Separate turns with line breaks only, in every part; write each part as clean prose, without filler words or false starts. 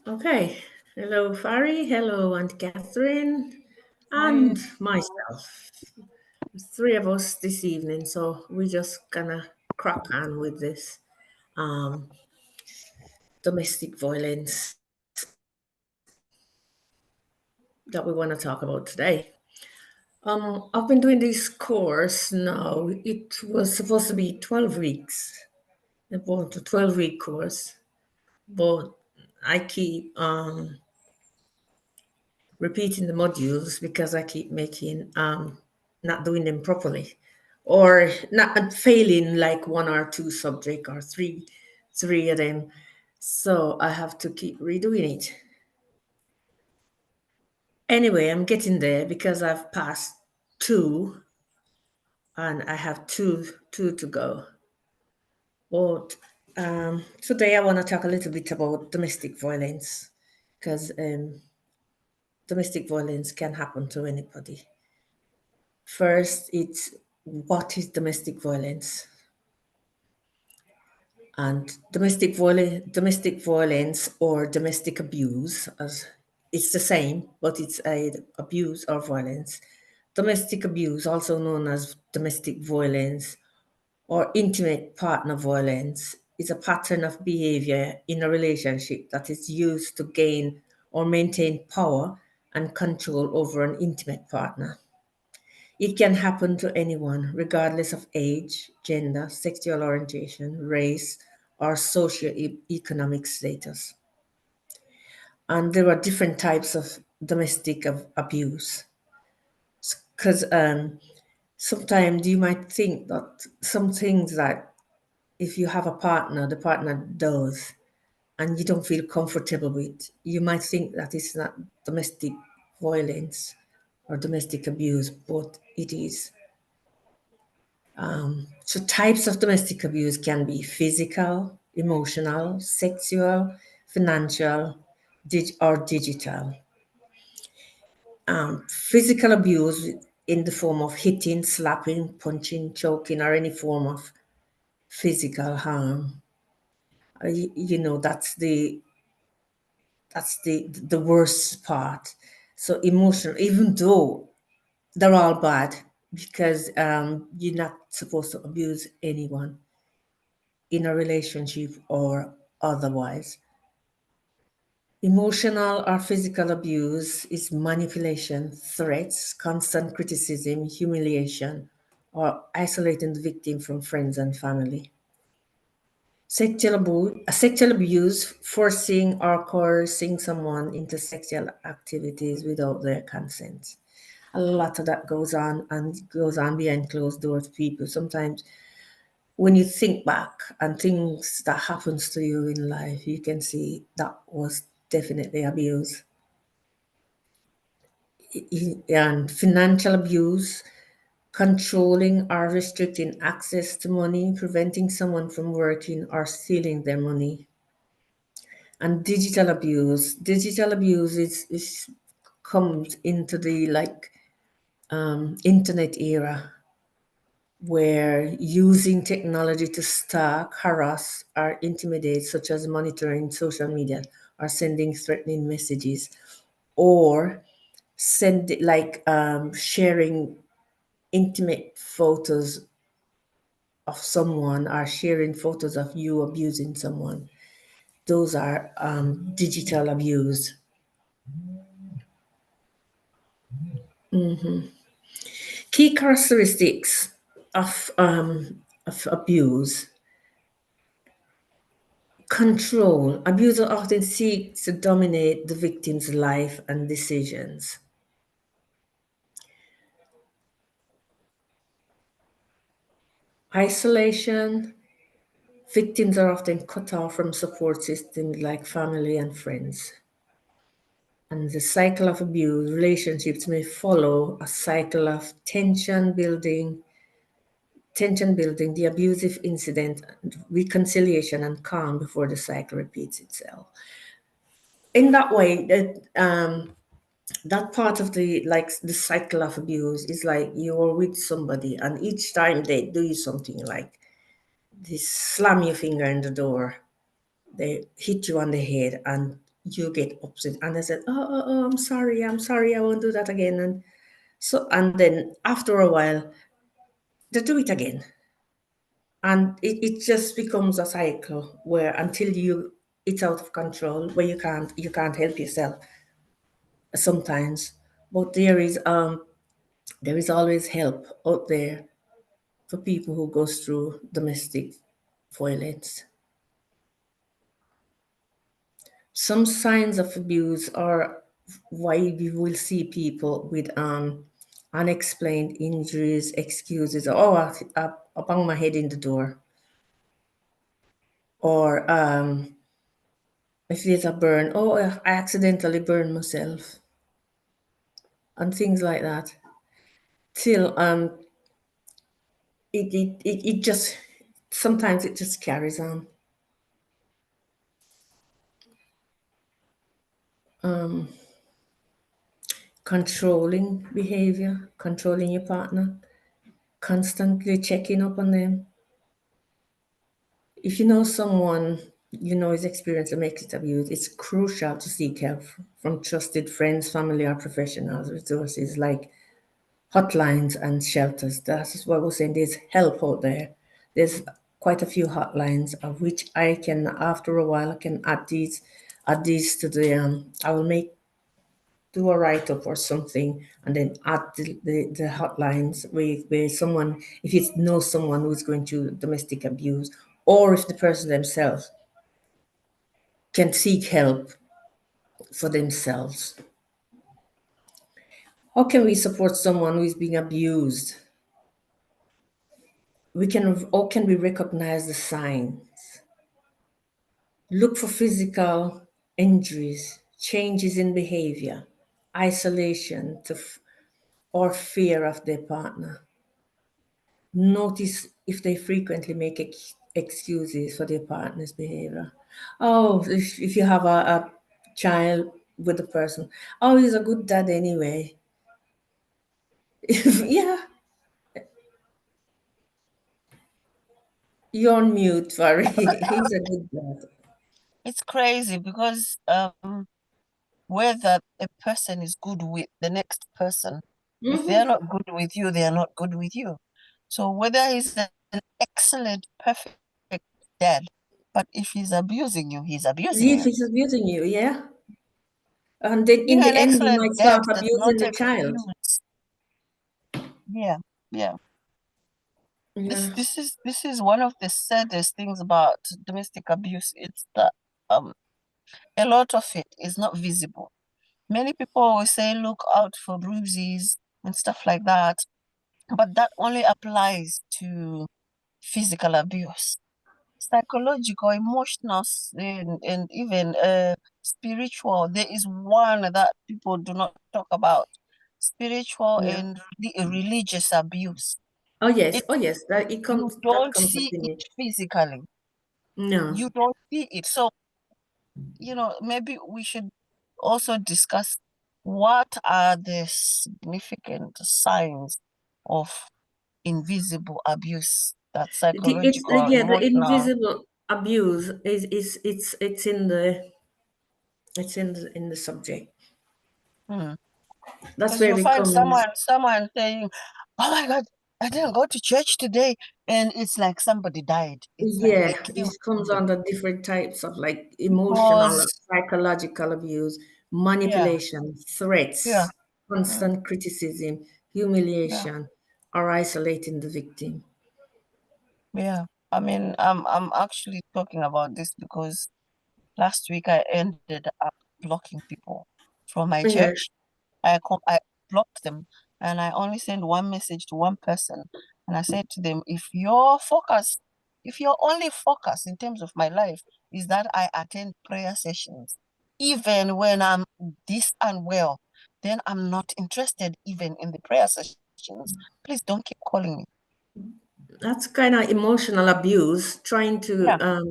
Okay. Hello, Fari. Hello, Aunt Catherine,
Hi.
and myself. Three of us this evening, so we're just gonna crack on with this um, domestic violence that we want to talk about today. I've been doing this course now. It was supposed to be 12 weeks, about a 12-week course, but I keep repeating the modules because I keep making not doing them properly or not failing like one or two subject or three of them. So I have to keep redoing it. Anyway, I'm getting there because I've passed two and I have two to go. But today I want to talk a little bit about domestic violence because domestic violence can happen to anybody. First, it's what is domestic violence? And domestic violence or domestic abuse, as it's the same, but it's a abuse or violence. Domestic abuse, also known as domestic violence or intimate partner violence, is a pattern of behavior in a relationship that is used to gain or maintain power and control over an intimate partner. It can happen to anyone, regardless of age, gender, sexual orientation, race, or socio-economic status. And there are different types of domestic abuse. Because sometimes you might think that some things that if you have a partner, the partner does, and you don't feel comfortable with, you might think that it's not domestic violence or domestic abuse, but it is. So, types of domestic abuse can be physical, emotional, sexual, financial, or digital. Physical abuse in the form of hitting, slapping, punching, choking, or any form of physical harm. That's the worst part. So emotional, even though they're all bad, because you're not supposed to abuse anyone in a relationship or otherwise. Emotional or physical abuse is manipulation, threats, constant criticism, humiliation, or isolating the victim from friends and family. Sexual abuse, forcing or coercing someone into sexual activities without their consent. A lot of that goes on and goes on behind closed doors. People sometimes when you think back and things that happens to you in life, you can see that was definitely abuse. And financial abuse, controlling or restricting access to money, preventing someone from working or stealing their money. And digital abuse is comes into the internet era where using technology to stalk, harass, or intimidate, such as monitoring social media or sending threatening messages, or sharing intimate photos of someone or sharing photos of you abusing someone. Those are digital abuse. Key characteristics of abuse. Control. Abuser often seeks to dominate the victim's life and decisions. Isolation. Victims are often cut off from support systems like family and friends. And the cycle of abuse, relationships may follow a cycle of tension building, the abusive incident, reconciliation, and calm before the cycle repeats itself. In that way, that part of the cycle of abuse is like you're with somebody, and each time they do you something like they slam your finger in the door, they hit you on the head, and you get upset. And I said, I'm sorry, I won't do that again. And so, and then after a while, they do it again. And it just becomes a cycle where until it's out of control, where you can't help yourself sometimes. But there is always help out there for people who goes through domestic violence. Some signs of abuse are why we will see people with unexplained injuries, excuses. Oh, I banged my head in the door, or if there's a burn, oh, I accidentally burned myself, and things like that. Till it just sometimes it just carries on. Controlling behavior, controlling your partner, constantly checking up on them. If you know someone you know is experiencing domestic abuse, it's crucial to seek help from trusted friends, family, or professionals. Resources like hotlines and shelters. That's what we're saying. There's help out there. There's quite a few hotlines of which I can, after a while, I can add these to the. I will do a write up or something, and then add the hotlines where someone, if you know someone who's going through domestic abuse, or if the person themselves can seek help for themselves. How can we support someone who is being abused? How can we recognize the signs? Look for physical injuries, changes in behavior, isolation or fear of their partner. Notice if they frequently make excuses for their partner's behavior. Oh, if you have a child with a person, oh, he's a good dad anyway. Yeah, you're on mute, Fari. He's a good dad.
It's crazy because whether a person is good with the next person, if they're not good with you, they are not good with you. So whether he's an excellent, perfect dad, but if he's abusing you, he's abusing
If
you.
he's abusing you, yeah. And then in
Being
the
an
end, he
excellent
might start
dad does
abusing
not
the child.
excuse. Yeah, yeah.
Yeah.
This is one of the saddest things about domestic abuse. It's that um a lot of it is not visible. Many people always say look out for bruises and stuff like that, but that only applies to physical abuse. Psychological, emotional, and even spiritual. There is one that people do not talk about. Spiritual
Yeah.
and religious abuse.
Oh yes.
It
Oh yes.
You
That
don't
comes to
see it
finish.
physically.
No.
You don't see it. So, maybe we should also discuss what are the significant signs of invisible abuse, that's psychological,
The
emotional.
invisible abuse it's in the subject.
Hmm.
That's
Because
where
you
it
find
comes.
someone saying, "Oh my God, I didn't go to church today," and it's like somebody died. It's like
Yeah,
they
it
killed
comes
somebody
under different types of like emotional,
because,
psychological abuse,
yeah,
manipulation,
yeah,
threats,
mm,
constant criticism,
yeah,
humiliation, or isolating the victim.
yeah. I mean, I'm actually talking about this because last week I ended up blocking people from my
Yeah.
church. I blocked them and I only sent one message to one person. And I said to them, if your only focus in terms of my life is that I attend prayer sessions, even when I'm this unwell, then I'm not interested even in the prayer sessions. Please don't keep calling me.
That's kind of emotional abuse, trying to
Yeah.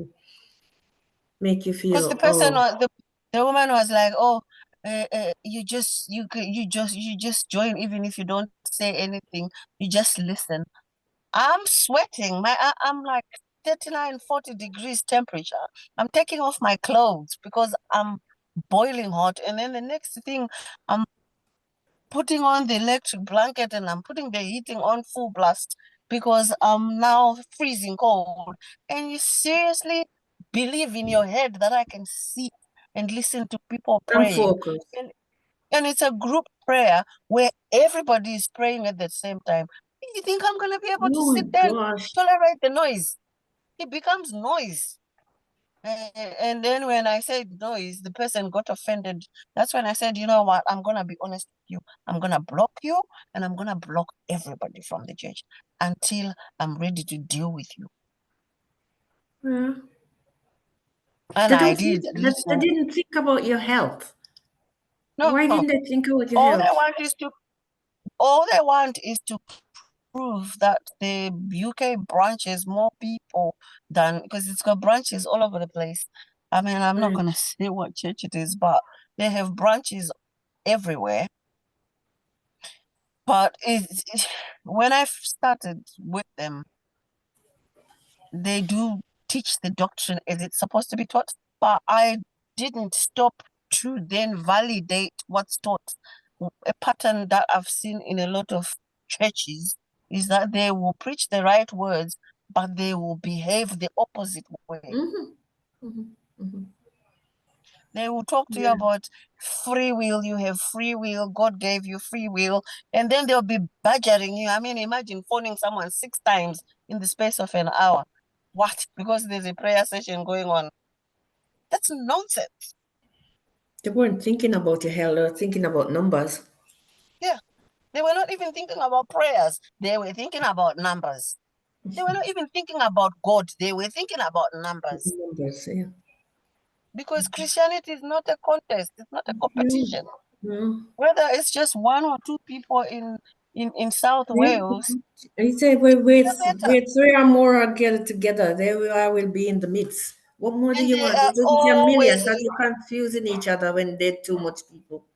make you
Because the
feel,
person
oh,
was the woman was like, "Oh, you just join even if you don't say anything. You just listen." I'm sweating. I'm like 39, 40 degrees temperature. I'm taking off my clothes because I'm boiling hot, and then the next thing I'm putting on the electric blanket and I'm putting the heating on full blast because I'm now freezing cold. And you seriously believe in your head that I can see and listen to people
I'm
praying.
focused.
And it's a group prayer where everybody is praying at the same time. You think I'm going to be able to
Oh my
sit there and
gosh.
tolerate the noise? It becomes noise. And then when I said noise, the person got offended. That's when I said, you know what? I'm going to be honest with you. I'm going to block you and I'm going to block everybody from the church until I'm ready to deal with you.
Yeah.
And
They
I
don't think
did
that they
listen.
didn't think about your health.
No,
Why didn't they think about your
all they
health?
want is to all they want is to prove that the UK branches more people than because it's got branches all over the place. I mean, I'm not
Right.
gonna say what church it is, but they have branches everywhere. But when I started with them, they do teach the doctrine as it's supposed to be taught, but I didn't stop to then validate what's taught. A pattern that I've seen in a lot of churches is that they will preach the right words, but they will behave the opposite way.
Mm-hmm. Mm-hmm. Mm-hmm.
They will talk to you
Yeah.
about free will. You have free will. God gave you free will. And then they'll be badgering you. I mean, imagine phoning someone 6 times in the space of an hour. What? Because there's a prayer session going on. That's nonsense.
They weren't thinking about your health, they were thinking about numbers.
Yeah. They were not even thinking about prayers. They were thinking about numbers. They were not even thinking about God. They were thinking about numbers.
Numbers, yeah.
Because Christianity is not a contest. It's not a
No.
competition.
No.
Whether it's just one or two people in South
Yeah.
Wales,
He said, where
better.
three or more are gathered together, there I will be in the midst. What more do
And
you
they
want?
are
It doesn't say a million
always
because you're confusing each other when there's too much people.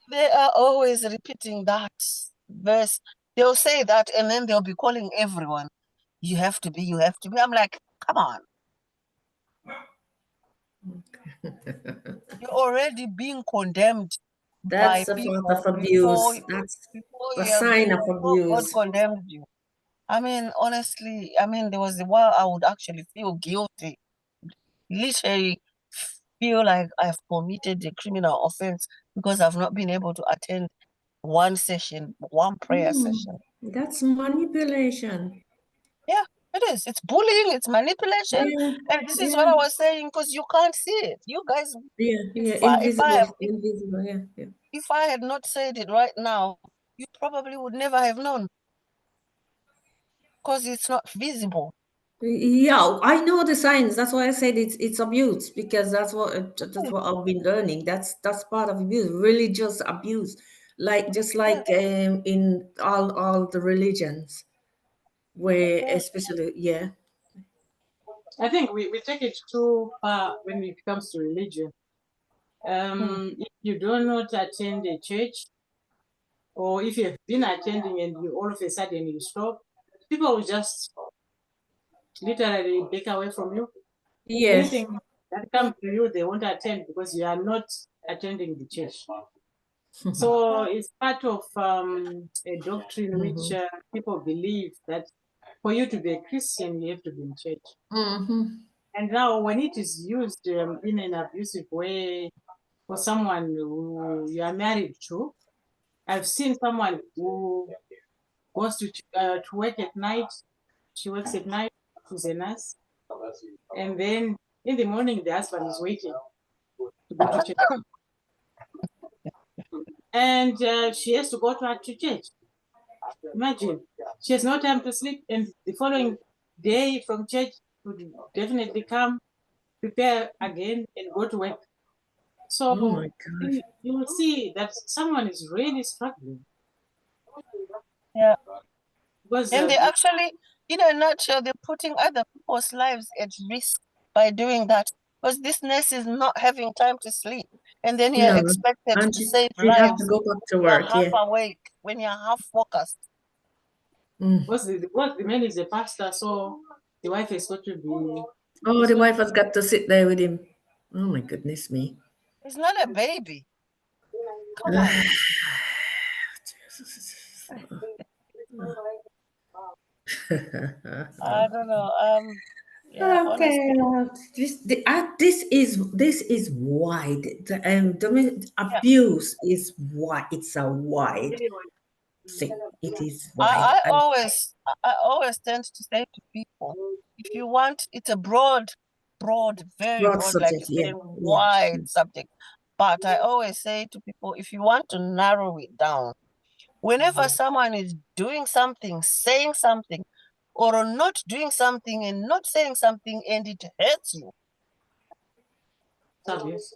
they are always repeating that verse. They'll say that and then they'll be calling everyone. You have to be, you have to be. I'm like, come on. You're already being condemned by
That's a part
people
of abuse. That's
before
a
you have
sign of
before God
abuse.
condemned you. I mean, honestly, I mean, there was a while I would actually feel guilty, literally feel like I've committed a criminal offense because I've not been able to attend one session, one prayer
Hmm.
session.
That's manipulation.
Yeah, it is. It's bullying, it's manipulation.
Yeah,
And this is what
yeah,
I was saying because you can't see it. You guys,
yeah, yeah.
if I
Invisible,
have
invisible. Yeah, yeah.
if I had not said it right now, you probably would never have known because it's not visible.
Yeah, I know the signs. That's why I said it's abuse because that's what I've been learning. That's part of abuse, religious abuse, like just
Yeah,
like in all the religions, where
yeah.
especially yeah.
I think we take it too far when it comes to religion.
Mm.
If you do not attend a church, or if you have been attending and you all of a sudden you stop, people will just literally back away from you.
Yes.
Anything that comes to you, they won't attend because you are not attending the church. So it's part of a doctrine which
Mm-hmm.
people believe that for you to be a Christian, you have to be in church.
Mm-hmm.
And now, when it is used in an abusive way for someone who you are married to, I've seen someone who goes to work at night. She works at night. She's a nurse, and then in the morning, the husband is waiting to go to church, and she has to go to church. Imagine, she has no time to sleep, and the following day from church would definitely come, prepare again, and go to work.
Oh
So
my gosh.
you will see that someone is really struggling
Yeah.
because
And they actually, in a nutshell, they're putting other people's lives at risk by doing that. Because this nurse is not having time to sleep. And then you're
No,
expected
and
to save
she have to
lives
go back to
when you're
work.
half
Yeah.
awake, when you're half focused.
Mm.
the man is a pastor, so the wife is got to be
Oh,
is
the
got
wife has got to sit there with him. Oh my goodness me.
He's not a baby. Come on. I don't know. Yeah,
Okay,
honestly.
this is wide. Abuse is wide. It's a wide
Anyway,
thing. It is wide.
I always tend to say to people, if you want, it's a broad, very
Broad
broad, like you
subject. Yeah,
said,
yeah.
wide subject. But I always say to people, if you want to narrow it down, whenever someone is doing something, saying something, or not doing something and not saying something, and it hurts you,
it's obvious.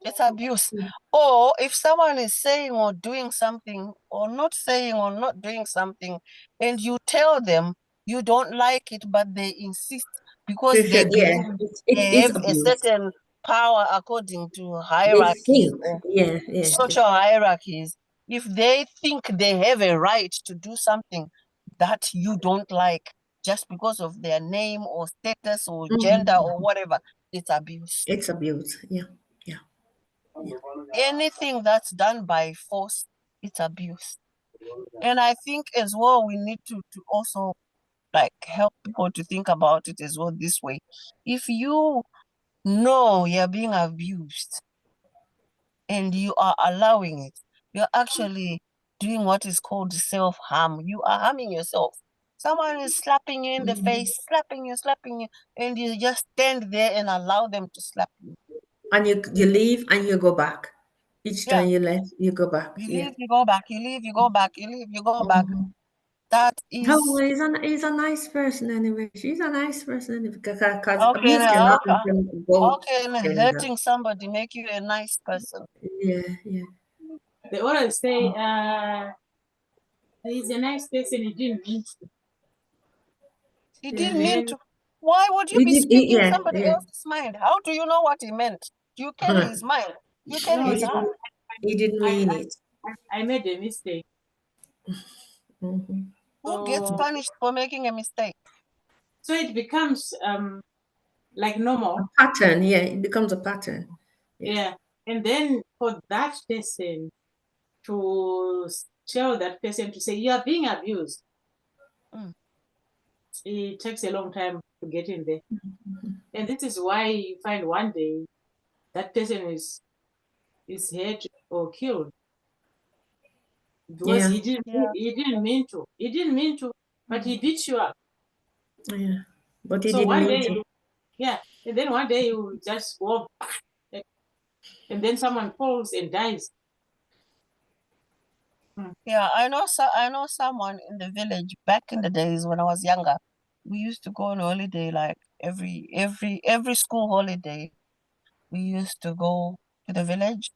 it's abuse. Or if someone is saying or doing something, or not saying or not doing something, and you tell them you don't like it, but they insist because they
Yeah,
believe
it
they
is
have a
abuse.
certain power according to
They
hierarchies
think.
or
Yeah, yeah.
social hierarchies. If they think they have a right to do something that you don't like just because of their name or status or gender or whatever, it's abuse.
It's abuse. Yeah, yeah.
Anything that's done by force, it's abuse. And I think as well, we need to also like help people to think about it as well this way. If you know you're being abused and you are allowing it, you're actually doing what is called self-harm. You are harming yourself. Someone is slapping you in the face, slapping you, and you just stand there and allow them to slap you.
And you leave and you go back. Each
Yeah,
time you left, you go back.
you
Yeah.
leave, you go back, you leave, you go back, you leave, you go back. That
Oh,
is
well, he's a nice person anyway. She's a nice person anyway. Because
how can
abuse can happen from
how
both
can
gender.
hurting somebody make you a nice person?
Yeah, yeah.
They always say, he's a nice person, he didn't mean to.
He
And
didn't mean
then,
to. Why would you
He
be
did.
speaking
Yeah,
somebody
yeah.
else's mind? How do you know what he meant? You carry his mind. You carry
no,
his
He
heart.
didn't. He didn't
I,
mean it.
I made a mistake.
Hmm.
Who gets
So,
punished for making a mistake?
so it becomes like
A
normal.
pattern. Yeah, it becomes a pattern. Yeah.
Yeah. And then for that person to tell that person to say, you are being abused,
Mm.
it takes a long time to get in there. And this is why you find one day that person is hurt or killed because
Yeah.
Yeah.
he didn't mean to. He didn't mean to, but he beat you up.
Yeah. But he
So
didn't
one
mean
day,
to.
yeah, and then one day you just go, and then someone falls and dies. Hmm.
Yeah, I know someone in the village back in the days when I was younger. We used to go on holiday like every school holiday. We used to go to the village.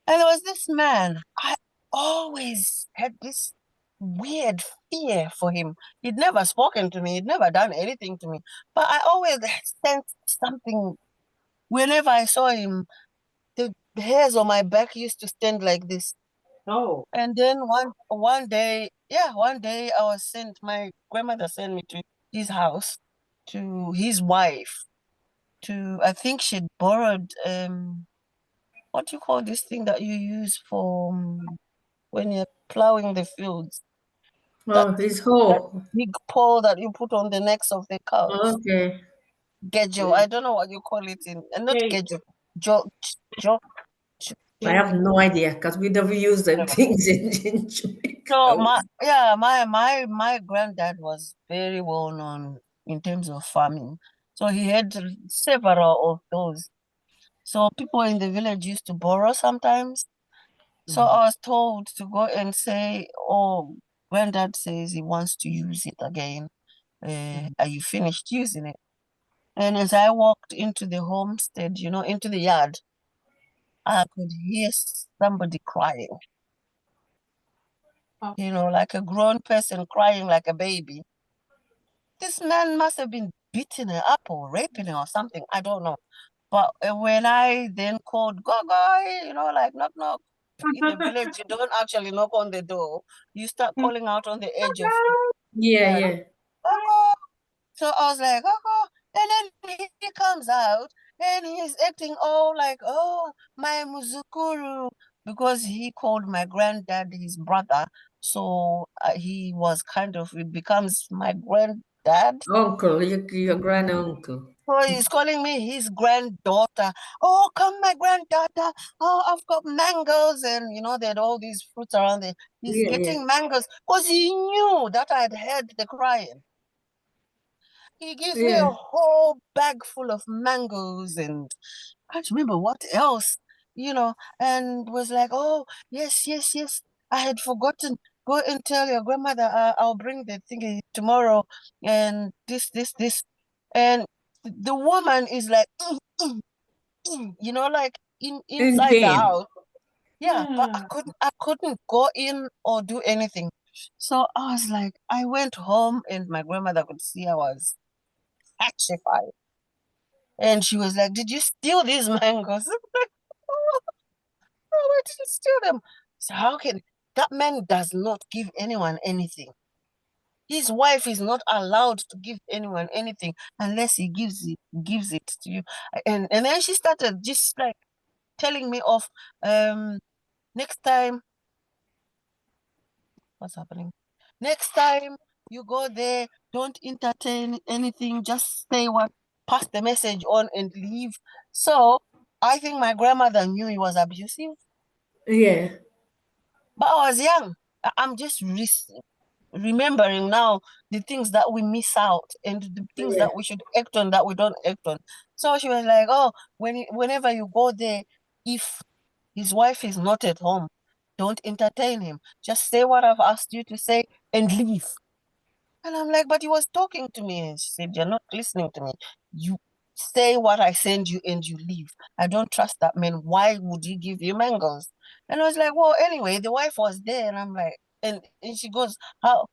And there was this man. I always had this weird fear for him. He'd never spoken to me, he'd never done anything to me. But I always sensed something whenever I saw him. The hairs on my back used to stand like this.
Oh,
And then one day I was sent, my grandmother sent me to his house, to his wife, I think she'd borrowed what do you call this thing that you use for when you're plowing the fields? That
Oh, his
that
whole.
big pole that you put on the necks of the cows.
Okay.
Gejo,
yeah.
I don't know what you call it in, and not
Hey,
gejo, jo, jo,
I
okay.
have no idea because we never use them
whatever.
things in Jamaica.
So my granddad was very well known in terms of farming. So he had several of those. So people in the village used to borrow sometimes. So I was told to go and say, "Oh, granddad says he wants to use it again. Are you finished using it?" And as I walked into the homestead, into the yard, I could hear somebody crying,
Oh,
like a grown person crying like a baby. This man must have been beating her up or raping her or something. I don't know. But when I then called Gogo, like knock knock, in the village, you don't actually knock on the door. You start calling out on the edge of the
Yeah,
yard.
yeah.
Gogo. So I was like, Gogo. And then he comes out And he's acting all like, oh, my muzukuru, because he called my granddad his brother. So he was kind of, it becomes my granddad.
Uncle, your grand uncle.
So he's calling me his granddaughter. Oh, come, my granddaughter. Oh, I've got mangoes. And, they had all these fruits around there. He's
Yeah, yeah.
getting mangoes because he knew that I'd heard the crying. He gives me a
Yeah.
whole bag full of mangoes and I can't remember what else, and was like, oh, yes, yes, yes. I had forgotten. Go and tell your grandmother I'll bring the thing tomorrow and this. And the woman is like, like
In
inside the
pain.
house. Yeah, but I
Yeah.
couldn't go in or do anything. So I was like, I went home and my grandmother could see I was petrified. And she was like, did you steal these mangoes? I'm like, oh, no, I didn't steal them. So how can that man does not give anyone anything? His wife is not allowed to give anyone anything unless he gives it to you. And then she started just like telling me off. Next time, what's happening? Next time you go there, don't entertain anything. Just say what, pass the message on and leave. So I think my grandmother knew he was abusive,
Yeah.
but I was young. I'm just remembering now the things that we miss out and the things
Yeah.
that we should act on that we don't act on. So she was like, "Oh, whenever you go there, if his wife is not at home, don't entertain him. Just say what I've asked you to say and leave." And I'm like, "But he was talking to me." And she said, "You're not listening to me. You say what I send you and you leave. I don't trust that man. Why would he give you mangoes?" And I was like, "Well, anyway, the wife was there." And I'm like, and she goes, "How?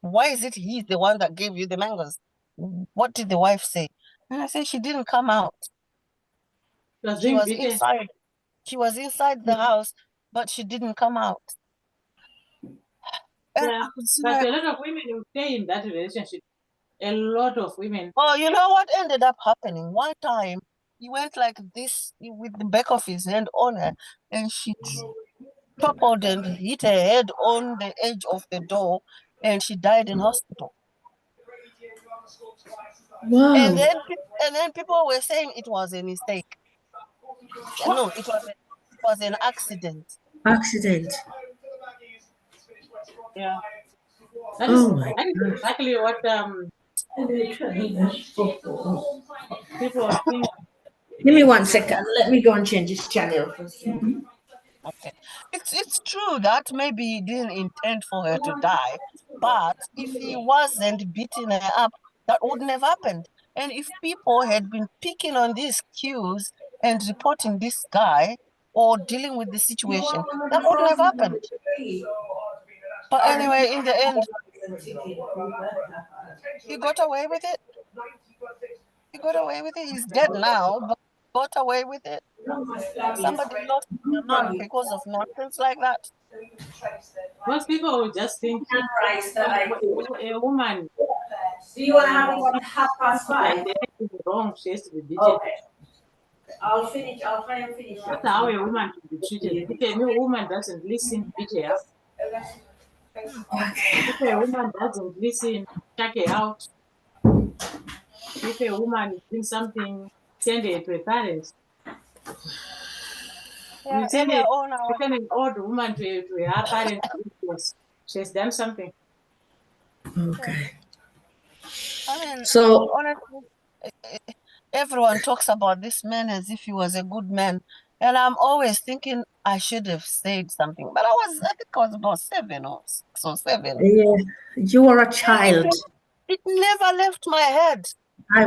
Why is it he's the one that gave you the mangoes? What did the wife say?" And I said, "She didn't come out.
It was
She
being
was
beaten.
inside. She was inside the house, but she didn't come out." And
Yeah.
I could see
But
like,
a lot of women will stay in that relationship. A lot of women.
oh, you know what ended up happening? One time he went like this with the back of his hand on her, and she toppled and hit her head on the edge of the door, and she died in hospital. And
Wow.
then and then people were saying it was a mistake. No, it was an accident.
Accident.
Yeah.
That is
Oh my
that is
gosh.
exactly what people think.
Give me 1 second. Let me go and change this channel for a second.
Okay. It's true that maybe he didn't intend for her to die, but if he wasn't beating her up, that wouldn't have happened. And if people had been picking on these cues and reporting this guy or dealing with the situation, that wouldn't have happened. But anyway, in the end, he got away with it. He got away with it. He's dead now, but got away with it. Somebody lost their man because of nonsense like that.
Most people will just think a woman
Do you want to have it
is
on 5:30?
like the wrong, she has to be beaten.
Okay. I'll finish. I'll try and finish
That's
it.
how a woman should be treated. If a new woman doesn't listen, beat her up. If a woman doesn't listen, check her out. If a woman is doing something, send her to a parent.
Yeah,
You
earlier on,
send an old woman to her parent because she has done something.
yeah,
Okay.
I mean,
So
honestly, everyone talks about this man as if he was a good man. And I'm always thinking I should have said something. But I think I was about 7 or 6 or 7.
yeah, you are a
And
child.
it never left my head.
I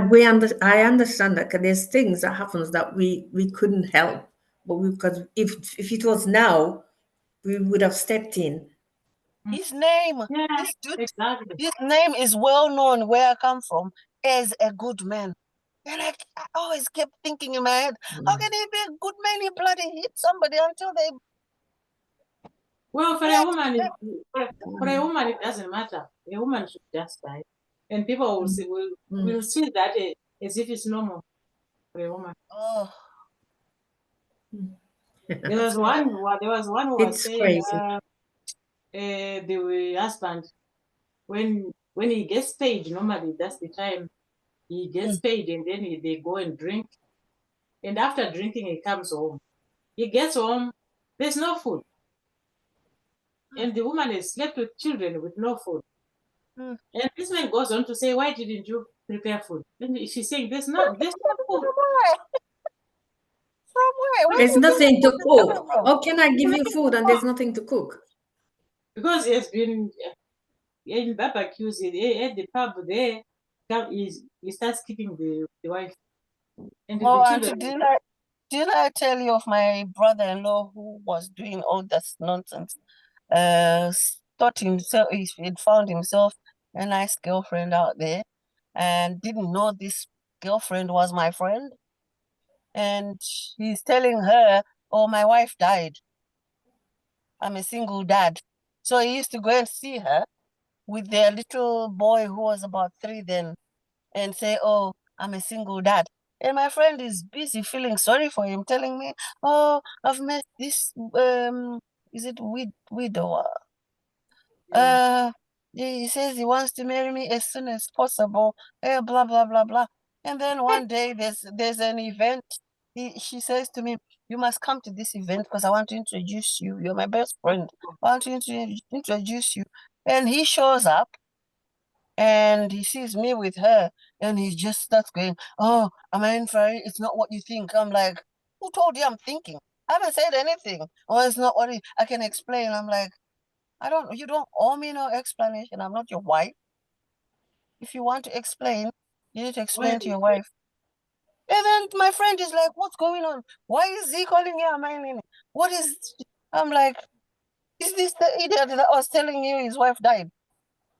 understand that 'cause there's things that happens that we couldn't help, but we because if it was now, we would have stepped in.
His name,
Yeah,
this dude,
exactly.
his name is well known where I come from as a good man. And I always kept thinking in my head, how can he be a good man? He bloody hit somebody until they
Well,
bled.
for a woman, it doesn't matter. A woman should just die, and people will
Mm.
will see that as if it's normal. for a woman.
Oh,
There was one who was
It's
saying
crazy.
the husband, when he gets paid, normally that's the time he gets paid, and then they go and drink. And after drinking, he comes home. He gets home, there's no food. And the woman has slept with children with no food.
Mm.
And this man goes on to say, "Why didn't you prepare food?" And she's saying, "There's no food."
From where? Where
There's
do you think the
nothing
food
to
is coming
cook.
from?
How can I give you food and there's nothing to cook?
Because he has been in barbecues at the pub there. He starts keeping the wife and the
Oh,
children.
Auntie, didn't I tell you of my brother-in-law who was doing all that nonsense? Thought himself he'd found himself a nice girlfriend out there, and didn't know this girlfriend was my friend. And he's telling her, "Oh, my wife died. I'm a single dad." So he used to go and see her with their little boy who was about 3 then, and say, "Oh, I'm a single dad." And my friend is busy feeling sorry for him, telling me, "Oh, I've met this is it widower?
Yeah.
He says he wants to marry me as soon as possible. Blah blah blah blah." And then one day there's an event. She says to me, "You must come to this event because I want to introduce you. You're my best friend. I want to introduce you." And he shows up and he sees me with her, and he just starts going, "Oh, am I in for it? It's not what you think." I'm like, "Who told you I'm thinking? I haven't said anything." "Oh, it's not what I can explain." I'm like, you don't owe me no explanation. I'm not your wife. If you want to explain, you need to explain to your wife. And then my friend is like, "What's going on? Why is he calling you a man? What is?" I'm like, "Is this the idiot that was telling you his wife died?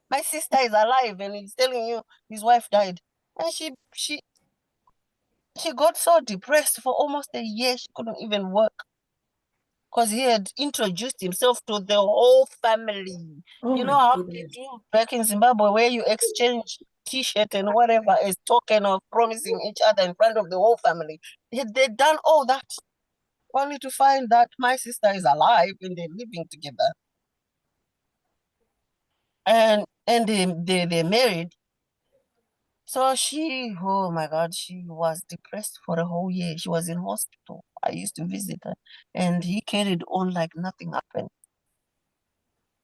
My sister is alive and he's telling you his wife died." And she got so depressed for almost a year she couldn't even work because he had introduced himself to the whole family.
Oh
You know
my
how they
goodness.
do back in Zimbabwe, where you exchange T-shirt and whatever as token of promising each other in front of the whole family. They'd done all that only to find that my sister is alive and they're living together. And they're married. So oh my God, she was depressed for a whole year. She was in hospital. I used to visit her, and he carried on like nothing happened.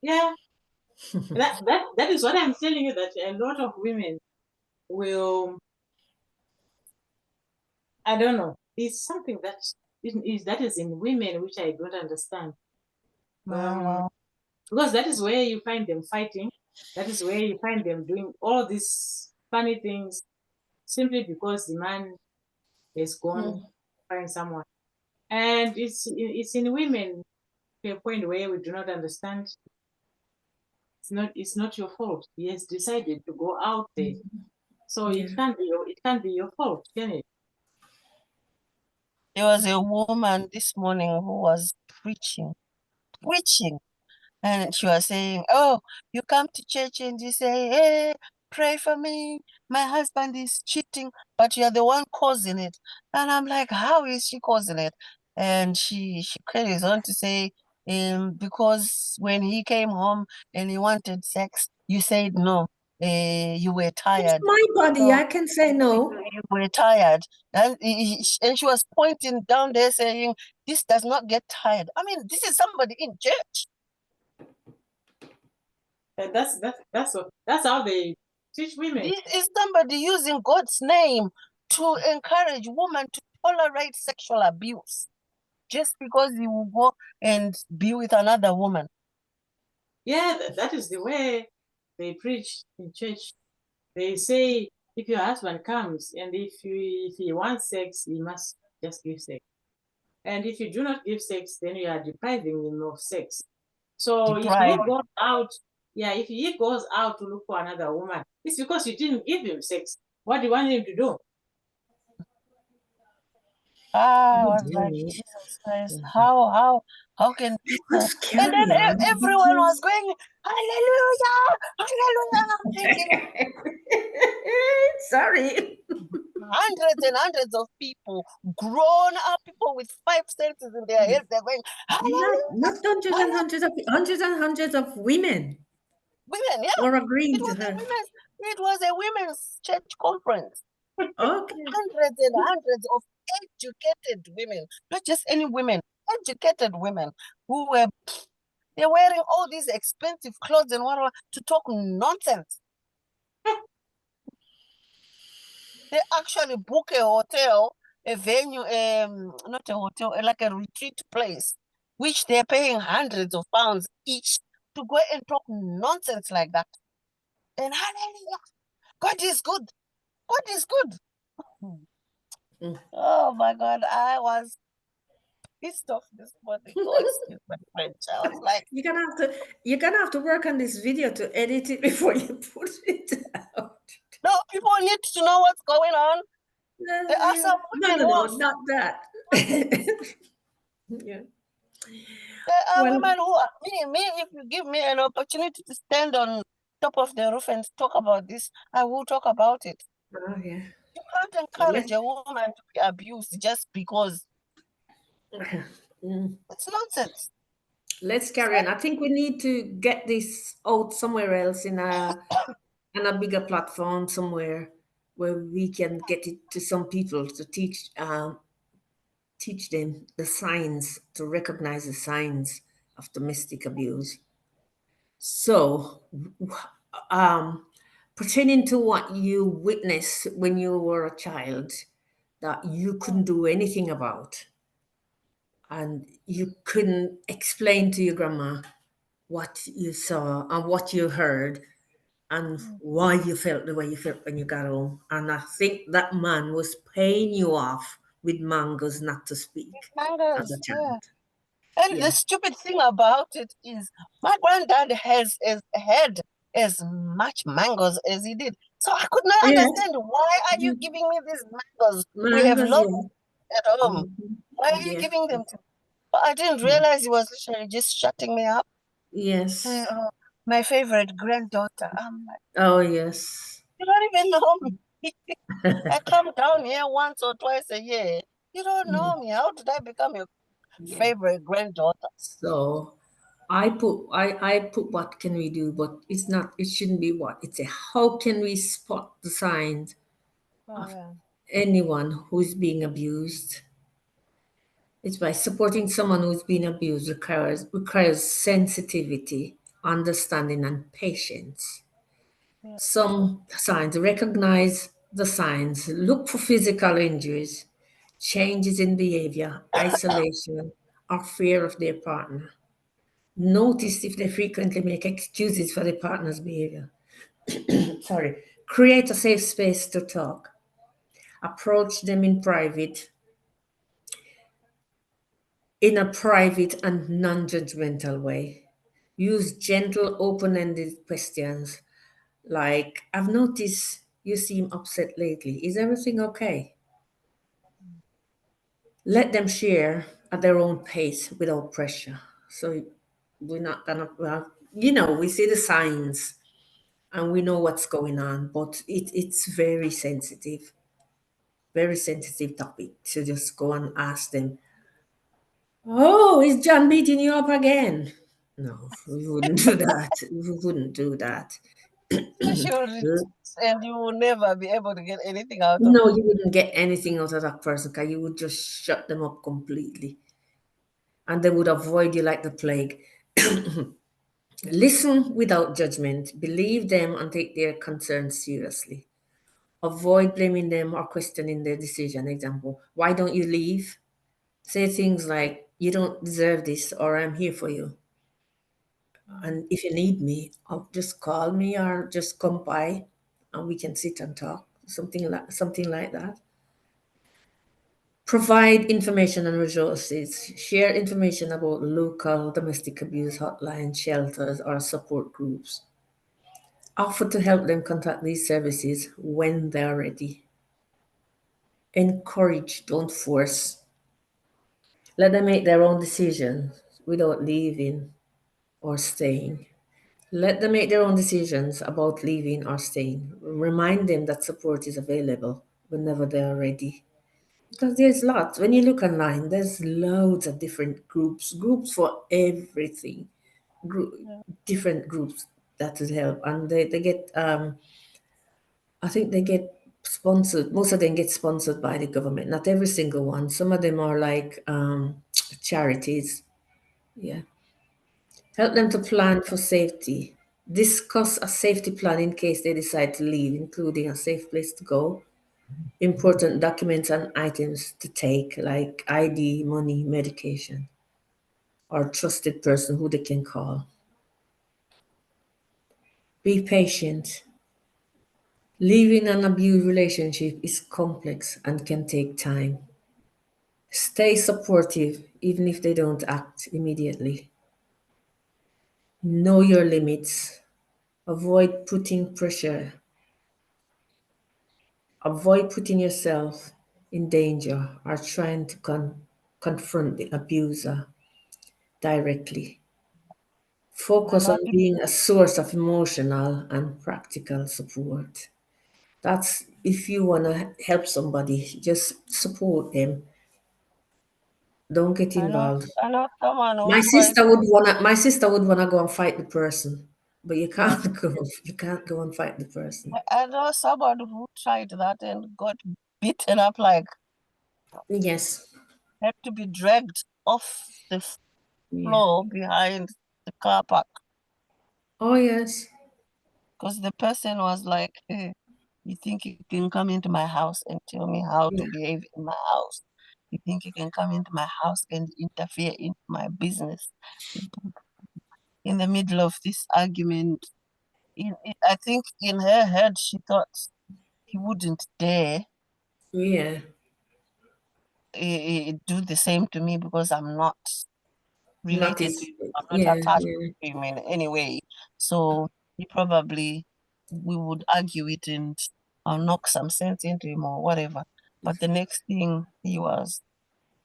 Yeah, that is what I'm telling you, that a lot of women will, I don't know, it's something that is in women which I don't understand.
Well,
Because that is where you find them fighting. That is where you find them doing all these funny things simply because the man has gone
mm,
find someone. And it's in women to a point where we do not understand. It's not your fault. He has decided to go out there. So
Yeah.
it can't be your fault, can it?
there was a woman this morning who was preaching. And she was saying, "Oh, you come to church and you say, hey, pray for me. My husband is cheating, but you're the one causing it." And I'm like, "How is she causing it?" And she carries on to say, because when he came home and he wanted sex, you said no. You were
It's
tired.
my body.
So
I can say no.
you were tired. And she was pointing down there saying, "This does not get tired." I mean, this is somebody in church.
And that's how they teach women.
This is somebody using God's name to encourage women to tolerate sexual abuse just because he will go and be with another woman.
Yeah, that is the way they preach in church. They say if your husband comes and if he wants sex, he must just give sex. And if you do not give sex, then you are depriving him of sex. So if he
Deprived.
goes out, yeah, if he goes out to look for another woman, it's because you didn't give him sex. What do you want him to do?
I
Good
was like,
Lord.
Jesus Christ, how can
What's
people? And then
scary, man?
everyone was
Because
going, "Hallelujah, hallelujah." And I'm thinking,
sorry.
hundreds and hundreds of people, grown up people with five senses in their heads. They're going,
Not
hallelujah,
hundreds and
hallelujah.
hundreds of hundreds and hundreds of women
Women, yeah.
were
It
agreeing to
was a
her.
women's, it was a women's church conference.
Okay.
Hundreds and hundreds of educated women, not just any women, educated women who were they're wearing all these expensive clothes and whatever to talk nonsense. They actually book a hotel, a venue, not a hotel, like a retreat place, which they're paying hundreds of pounds each to go and talk nonsense like that. And hallelujah, God is good. God is good.
Mm.
Oh my God, I was pissed off this morning. Oh, excuse my French. I was like,
You're gonna have to work on this video to edit it before you put it out.
no, people need to know what's going on. There are
Yeah.
some
No,
women
no,
who
no,
are
not that. Yeah.
there are
Well,
women who are me. If you give me an opportunity to stand on top of the roof and talk about this, I will talk about it.
oh yeah.
You can't
Well, let's
encourage a woman to be abused just because
mm,
it's nonsense.
let's carry on. I think we need to get this out somewhere else in a bigger platform somewhere where we can get it to some people to teach them the signs, to recognize the signs of domestic abuse. So, um, pertaining to what you witnessed when you were a child that you couldn't do anything about, and you couldn't explain to your grandma what you saw and what you heard and why you felt the way you felt when you got home. And I think that man was paying you off with mangoes not to speak as a
Mangoes,
child.
yeah. And the
Yeah.
stupid thing about it is my granddad had as much mangoes as he did. So I could not
Yes.
understand, why are you giving me these mangoes? We have
Mangoes,
lots
yeah.
at home.
Mhm.
Why are you
Yeah.
giving them to me? But I didn't realize he was literally just shutting me up.
Yes.
Uh, my favorite granddaughter. I'm like,
Oh, yes.
you don't even know me. I come down here once or twice a year. You don't know me. How did I become your
Yeah.
favorite granddaughter?
So I put what can we do, but it's not, it shouldn't be what. It's a how can we spot the signs
Oh,
of
yeah.
anyone who's being abused. It's by supporting someone who's been abused requires sensitivity, understanding, and patience.
Yeah.
Some signs, recognize the signs, look for physical injuries, changes in behavior, isolation, or fear of their partner. Notice if they frequently make excuses for their partner's behavior. Sorry. Create a safe space to talk. Approach them in a private and non judgmental way. Use gentle, open ended questions like, I've noticed you seem upset lately. Is everything okay? Let them share at their own pace without pressure. So we're not gonna, well, we see the signs and we know what's going on, but it's very sensitive topic to just go and ask them, oh, is John beating you up again? No, we wouldn't do that. We wouldn't do that.
She will retreat and you will never be able to get anything out of
No,
it.
you wouldn't get anything out of that person because you would just shut them up completely and they would avoid you like the plague. Listen without judgment, believe them and take their concerns seriously. Avoid blaming them or questioning their decision. Example, why don't you leave? Say things like, you don't deserve this, or I'm here for you. And if you need me, just call me or just come by and we can sit and talk. Something like that. Provide information and resources. Share information about local domestic abuse hotlines, shelters, or support groups. Offer to help them contact these services when they're ready. Encourage, don't force. Let them make their own decisions without leaving or staying. Let them make their own decisions about leaving or staying. Remind them that support is available whenever they are ready. Because there's lots. When you look online, there's loads of different groups for everything, group,
Yeah.
different groups that would help, and they get I think they get sponsored. Most of them get sponsored by the government. Not every single one. Some of them are like charities. Yeah, help them to plan for safety. Discuss a safety plan in case they decide to leave, including a safe place to go, important documents and items to take, like ID, money, medication, or trusted person who they can call. Be patient. Leaving an abused relationship is complex and can take time. Stay supportive even if they don't act immediately. Know your limits. Avoid putting pressure. Avoid putting yourself in danger or trying to confront the abuser directly.
A
Focus on
lot of
being a source of emotional and practical support. That's if you want to help somebody, just support them. Don't get involved.
I know someone
My
who's quite,
sister would wanna my sister would wanna go and fight the person, but you
yeah.
can't go and fight the person.
I know someone who tried that and got beaten up, like
Yes.
had to be dragged off the
Yeah.
floor behind the car park
Oh yes.
because the person was like, you think you can come into my house and tell me how
Yeah.
to behave in my house? You think you can come into my house and interfere in my business? In the middle of this argument, I think in her head, she thought he wouldn't dare
Yeah.
do the same to me because I'm not
Not
related to
his
him. I'm not
yeah,
attached
yeah.
to him in any way. So he probably, we would argue it and I'll knock some sense into him or whatever. But the next thing he was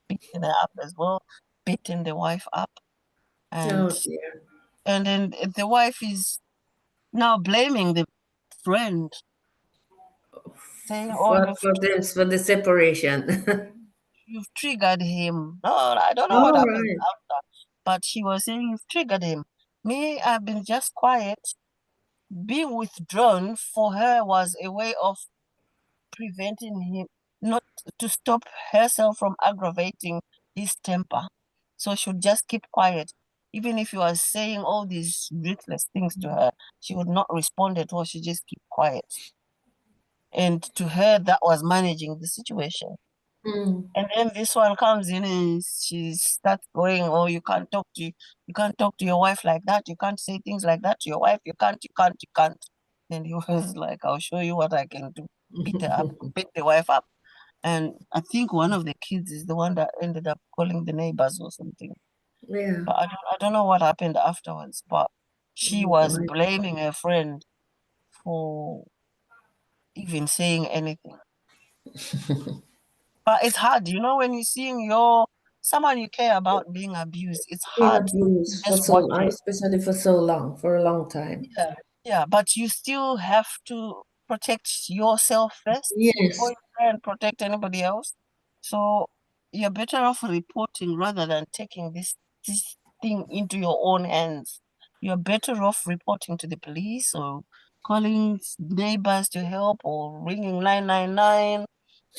beating her up as well, beating the wife up, and
Oh dear.
then the wife is now blaming the friend, saying, "Oh,
For the separation.
you've triggered him." No, I don't know what
All
happened
right.
after, but she was saying you've triggered him. Me, I've been just quiet. Being withdrawn for her was a way of preventing him, not to stop herself from aggravating his temper. So she would just keep quiet. Even if he was saying all these ruthless things to her, she would not respond at all. She just keep quiet. And to her, that was managing the situation.
Mm.
And then this one comes in and she starts going, "Oh, you can't talk to your wife like that. You can't say things like that to your wife. You can't." And he was like, "I'll show you what I can do." Beat her up, beat the wife up. And I think one of the kids is the one that ended up calling the neighbors or something.
Yeah.
But I don't know what happened afterwards. But she
Oh
was
God.
blaming her friend for even saying anything. But it's hard, when you're seeing someone you care about being abused, it's
Being
hard to
abused for
just
so
watch
long,
it.
especially for so long, for a long time.
Yeah, yeah, but you still have to protect yourself first before
Yes.
you try and protect anybody else. So you're better off reporting rather than taking this thing into your own hands. You're better off reporting to the police or calling neighbors to help or ringing 999.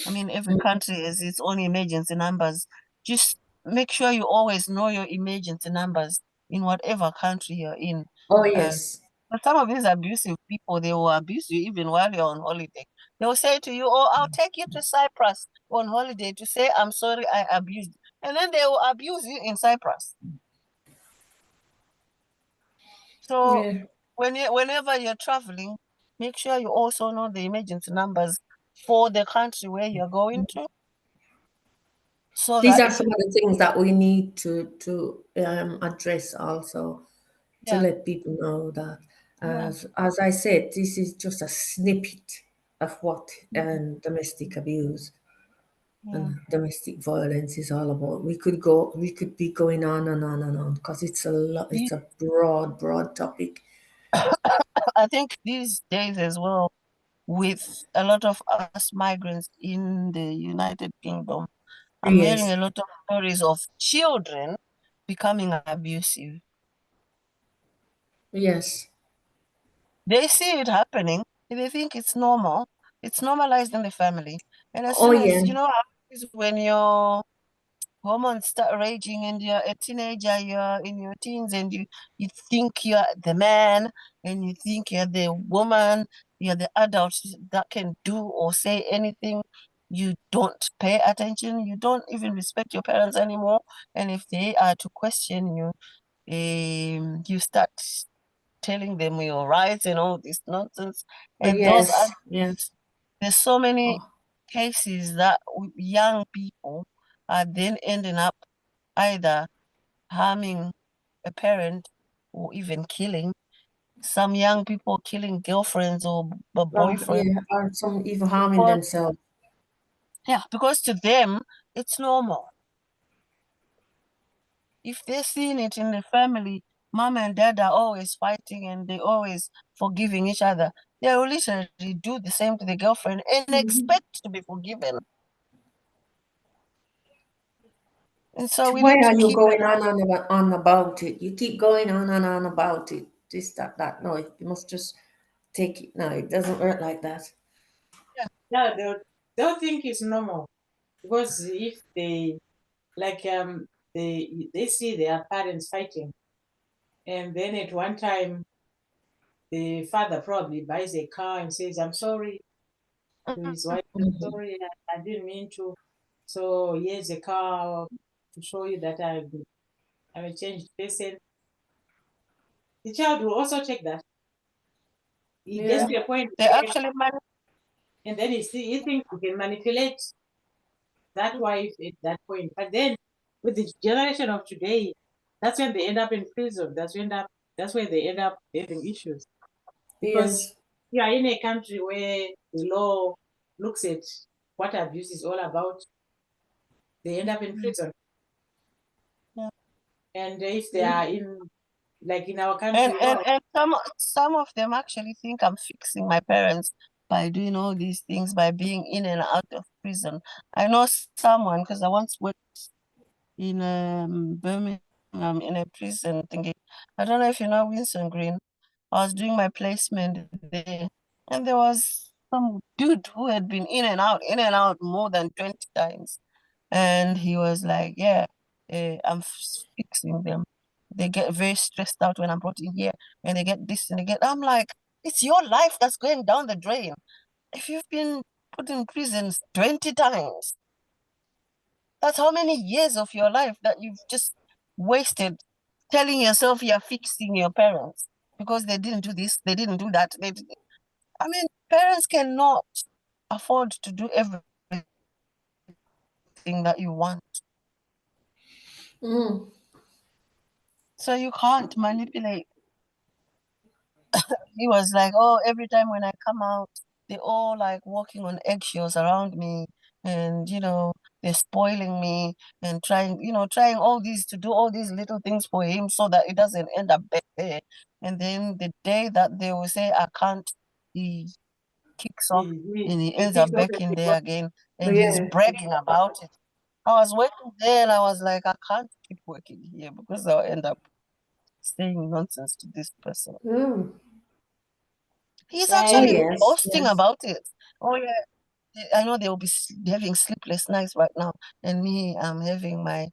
I mean, every country has its own emergency numbers. Just make sure you always know your emergency numbers in whatever country you're in.
Oh
And
yes.
but some of these abusive people, they will abuse you even while you're on holiday. They will say to you, "Oh, I'll take you to Cyprus on holiday to say I'm sorry I abused you." And then they will abuse you in Cyprus. So
Yeah.
whenever you're traveling, make sure you also know the emergency numbers for the country where you're going to, so
These
that
are
if
some of the things that we need to address also to
yeah,
let people know that,
yeah.
as I said, this is just a snippet of what domestic abuse
Yeah.
and domestic violence is all about. We could be going on and on and on because it's a lot. It's a broad topic.
I think these days as well, with a lot of us migrants in the United Kingdom. I'm hearing a lot of stories of children becoming abusive.
Yes.
They see it happening, and they think it's normal. It's normalized in the family. And as
Oh
soon as,
yeah.
you know, how it is when your hormones start raging and you're a teenager, you're in your teens, and you think you're the man, and you think you're the woman, you're the adult that can do or say anything. You don't pay attention. You don't even respect your parents anymore. And if they are to question you, you start telling them your rights and all this nonsense. And those are,
Yes. Yes.
there's so many
Oh,
cases that young people are then ending up either harming a parent or even killing. Some young people killing girlfriends or boyfriends
yeah. Or some even harming
because,
themselves.
yeah, because to them it's normal. If they're seeing it in the family, mom and dad are always fighting and they always forgiving each other. They will literally do the same to the girlfriend and expect to be forgiven. And so we
Why
need to
are you
keep
going on about it? You keep going on and on about it. This, that, that. No, you must just take it. No, it doesn't work like that.
Yeah, they'll think it's normal because if they like they see their parents fighting, and then at one time the father probably buys a car and says, "I'm sorry," to his wife, "I'm
Mhm.
sorry, I didn't mean to. So here's a car to show you that I'm a changed person." The child will also take that. He gets
Yeah.
to a point
they
where,
actually
and then he thinks he can manipulate that wife at that point. But then with the generation of today, that's when they end up in prison. That's where they end up having issues. Because
Yes.
you are in a country where the law looks at what abuse is all about, they end up in prison.
yeah.
And if they are in, like in our
And,
country,
and and some of them actually think I'm fixing my parents by doing all these things, by being in and out of prison. I know someone because I once worked in Birmingham in a prison thingy. I don't know if you know Winston Green. I was doing my placement there, and there was some dude who had been in and out more than 20 times. And he was like, yeah, I'm fixing them. They get very stressed out when I'm brought in here, and they get this and they get. I'm like, it's your life that's going down the drain. If you've been put in prisons 20 times, that's how many years of your life that you've just wasted telling yourself you're fixing your parents because they didn't do this, they didn't do that. I mean, parents cannot afford to do everything that you want.
Mm.
So you can't manipulate. He was like, oh, every time when I come out, they're all like walking on eggshells around me, and they're spoiling me and trying all these to do all these little things for him so that it doesn't end up back there. And then the day that they will say I can't, he kicks off and he
he
ends
kicks
up
off
back
and
in
he
there
goes,
again and he's
Yeah.
bragging about it. I was working there and I was like, I can't keep working here because I'll end up saying nonsense to this person.
Mm.
He's
Oh
actually
yes.
boasting
Yes.
about it. Oh yeah, I know they will be having sleepless nights right now, and me, I'm having my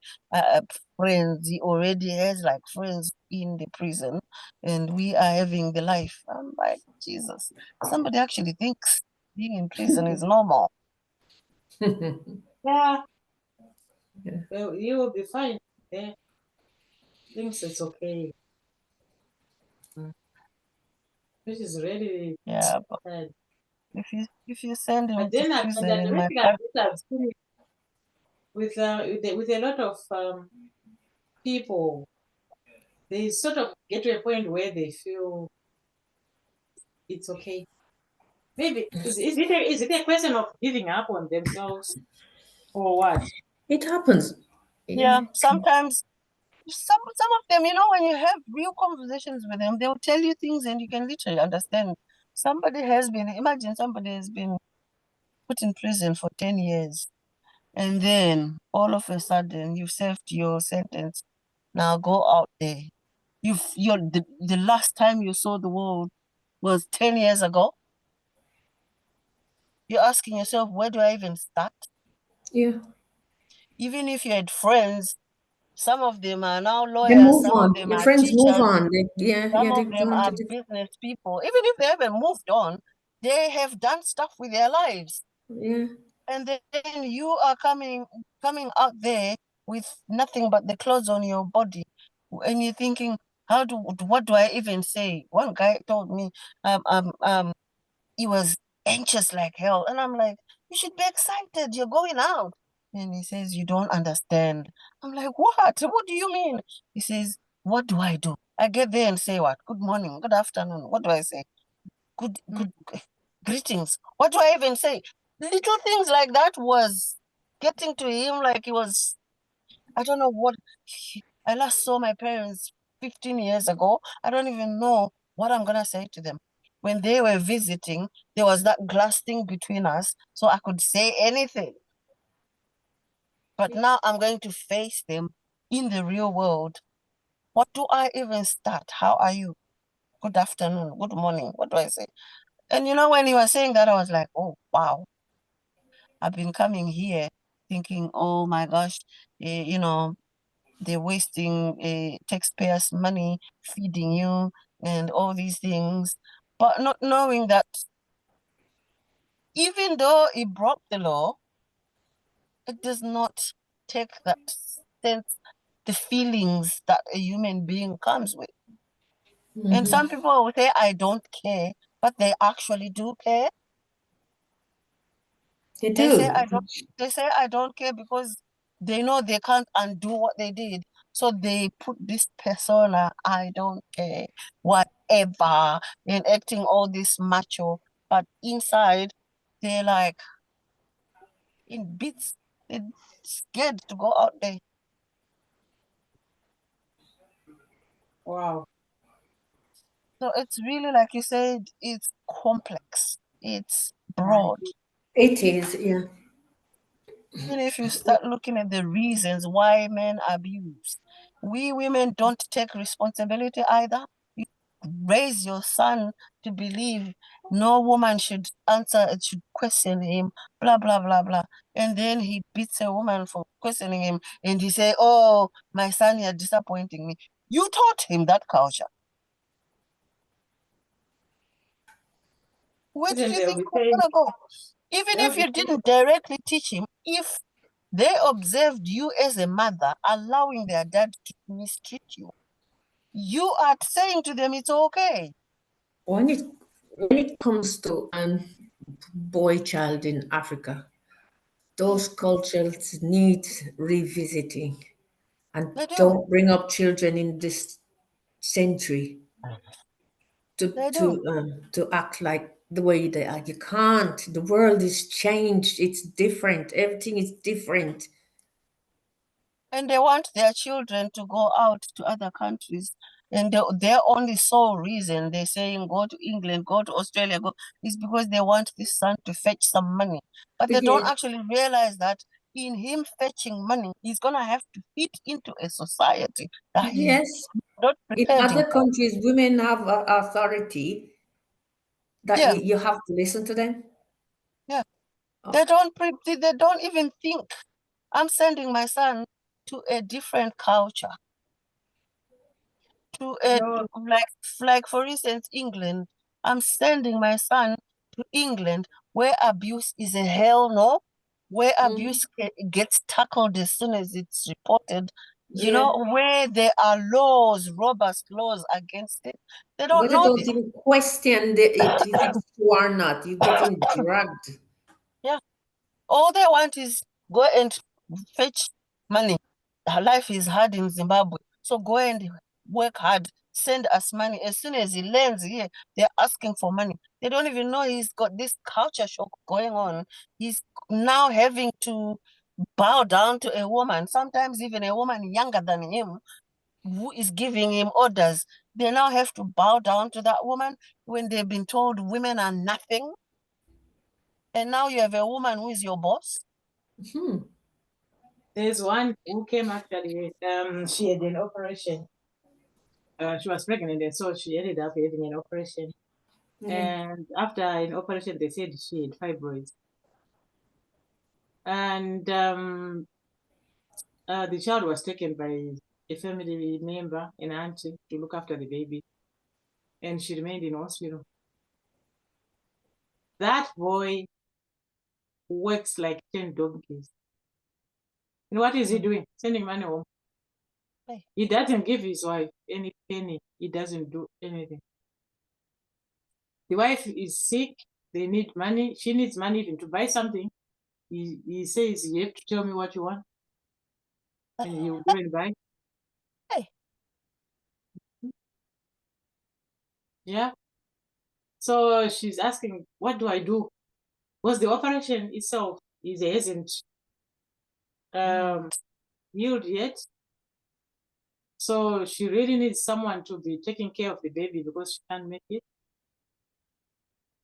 friends. He already has like friends in the prison, and we are having the life. I'm like, Jesus, somebody actually thinks being in prison is normal.
yeah,
Yeah.
well, you will be fine. There, thinks it's okay. Mm. Which is really
Yeah, but
sad.
if you send
But
him to
then and
prison
the
in my
domestic
country,
abuse I've seen it with a lot of people, they sort of get to a point where they feel it's okay. Maybe is it a question of giving up on themselves or what?
It happens. Yeah.
yeah, sometimes some of them, when you have real conversations with them, they'll tell you things and you can literally understand imagine somebody has been put in prison for 10 years, and then all of a sudden you've served your sentence. Now go out there. The last time you saw the world was 10 years ago. You're asking yourself, where do I even start?
Yeah.
Even if you had friends, some of them are now
They
lawyers,
move
some of
on.
them
Your
are
friends move
teachers,
on. Yeah,
some
they
of them
go on
are
to different.
business people. Even if they haven't moved on, they have done stuff with their lives.
Yeah.
And then you are coming out there with nothing but the clothes on your body, and you're thinking, what do I even say? One guy told me, he was anxious like hell, and I'm like, you should be excited. You're going out. And he says, you don't understand. I'm like, what? What do you mean? He says, what do I do? I get there and say what? Good morning, good afternoon. What do I say? Good greetings. What do I even say? Little things like that was getting to him like he was, I don't know what. I last saw my parents 15 years ago. I don't even know what I'm going to say to them. When they were visiting, there was that glass thing between us, so I could say anything. But now I'm going to face them in the real world. What do I even start? How are you? Good afternoon. Good morning. What do I say? And when you were saying that, I was like, oh, wow. I've been coming here thinking, oh my gosh, they're wasting taxpayers' money feeding you and all these things, but not knowing that even though he broke the law, it does not take that sense, the feelings that a human being comes with. And some people will say, I don't care, but they actually do care.
They
They say I
do.
don't. They say I don't care because they know they can't undo what they did. So they put this persona, I don't care, whatever, and acting all this macho. But inside, they're like in bits. They're scared to go out there.
Wow.
So it's really, like you said, it's complex. It's
Right.
broad.
It is, yeah.
Even if you start looking at the reasons why men abuse, we women don't take responsibility either. You raise your son to believe no woman should should question him, blah, blah, blah, blah. And then he beats a woman for questioning him, and he say, oh, my son, you're disappointing me. You taught him that culture. Where did
Even
you
they'll
think
be
he was
saying,
gonna go? Even
they'll
if
be
you didn't directly teach him, if they observed you as a mother allowing their dad to mistreat you, you are saying to them it's okay.
When it comes to boy child in Africa, those cultures need revisiting, and
They do.
don't bring up children in this century to
They do.
to to act like the way they are. You can't. The world is changed. It's different. Everything is different.
And they want their children to go out to other countries. And their only sole reason they're saying go to England, go to Australia, go is because they want this son to fetch some money. But they don't
Yeah.
actually realize that in him fetching money, he's gonna have to fit into a society that he's
Yes.
not
In
prepared him
other
for.
countries, women have authority that
Yeah,
you have to listen to them.
yeah.
Oh,
They don't even think. I'm sending my son to a different culture, to a
no,
like for instance, England. I'm sending my son to England where abuse is a hell no, where abuse gets tackled as soon as it's reported,
yeah.
where there are laws, robust laws against it. They
Where
don't
they
know
don't
this.
even question it if it's true or not. You're getting dragged.
Yeah. All they want is go and fetch money. Her life is hard in Zimbabwe. So go and work hard. Send us money. As soon as he lands here, they're asking for money. They don't even know he's got this culture shock going on. He's now having to bow down to a woman, sometimes even a woman younger than him, who is giving him orders. They now have to bow down to that woman when they've been told women are nothing. And now you have a woman who is your boss.
There's one who came actually, she had an operation. She was pregnant, and so she ended up having an operation. And after an operation, they said she had fibroids. And the child was taken by a family member, an auntie, to look after the baby. And she remained in hospital. That boy works like 10 donkeys. And what is he doing? Sending money home.
Hey.
He doesn't give his wife any penny. He doesn't do anything. The wife is sick. They need money. She needs money even to buy something. He says, you have to tell me what you want. And he'll go and buy.
Hey.
Yeah. So she's asking, what do I do? Because the operation itself hasn't healed yet. So she really needs someone to be taking care of the baby because she can't make it.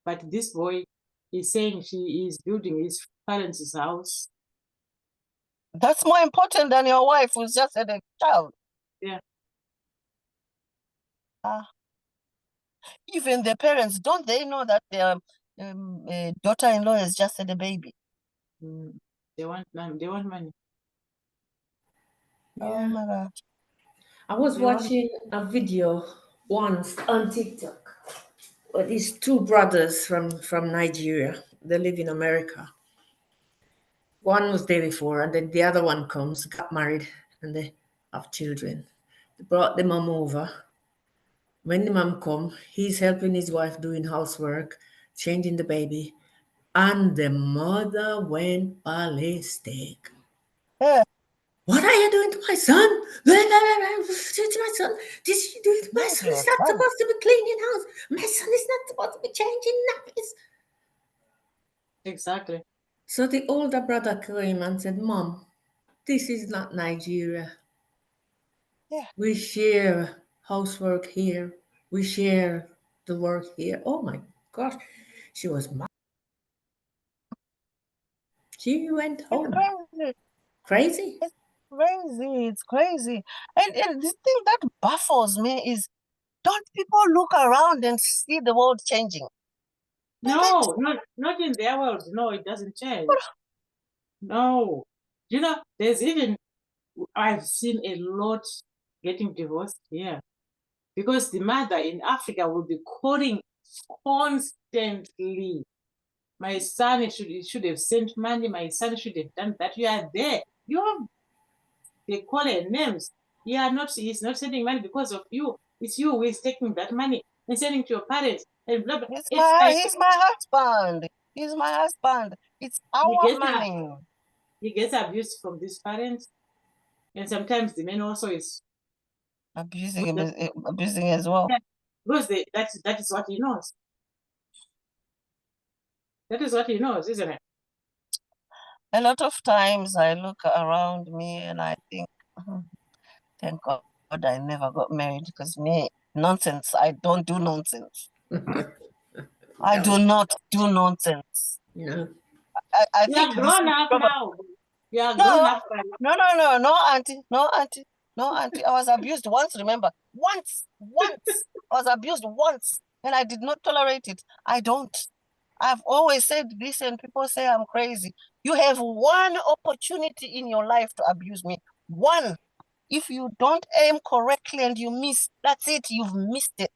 But this boy is saying she is building his parents' house.
That's more important than your wife who's just had a child.
Yeah.
Even the parents, don't they know that their daughter-in-law has just had a baby?
They want money.
Oh my God.
I was watching a video once on TikTok. Well, these two brothers from Nigeria. They live in America. One was there before, and then the other one comes, got married, and they have children. They brought the mom over. When the mom come, he's helping his wife doing housework, changing the baby, and the mother went ballistic.
Yeah.
What are you doing to my son? To my son. This you do. My son is not supposed to be cleaning house. My son is not supposed to be changing nappies.
Exactly.
So the older brother came and said, Mom, this is not Nigeria.
Yeah.
We share housework here. We share the work here. Oh my gosh. She was mad. She went home. Crazy.
It's crazy. It's crazy. And the thing that baffles me is, don't people look around and see the world changing?
No, not in their world. No, it doesn't change. No. You know, I've seen a lot getting divorced here because the mother in Africa will be calling constantly. My son should have sent money. My son should have done that. You are there. They call her names. He's not sending money because of you. It's you who is taking that money and sending to your parents. And blah, blah.
He's my husband. He's my husband. It's our money.
He gets abused from these parents. And sometimes the man also is
abusing as well.
Yeah, because that is what he knows. That is what he knows, isn't it?
A lot of times I look around me and I think, thank God I never got married, because nonsense. I don't do nonsense. I do not do nonsense.
No.
I
You
think
are grown up now. You are grown up.
No, auntie. No, auntie. I was abused once, remember? Once. I was abused once, and I did not tolerate it. I don't. I've always said this, and people say I'm crazy. You have one opportunity in your life to abuse me. One. If you don't aim correctly and you miss, that's it. You've missed it.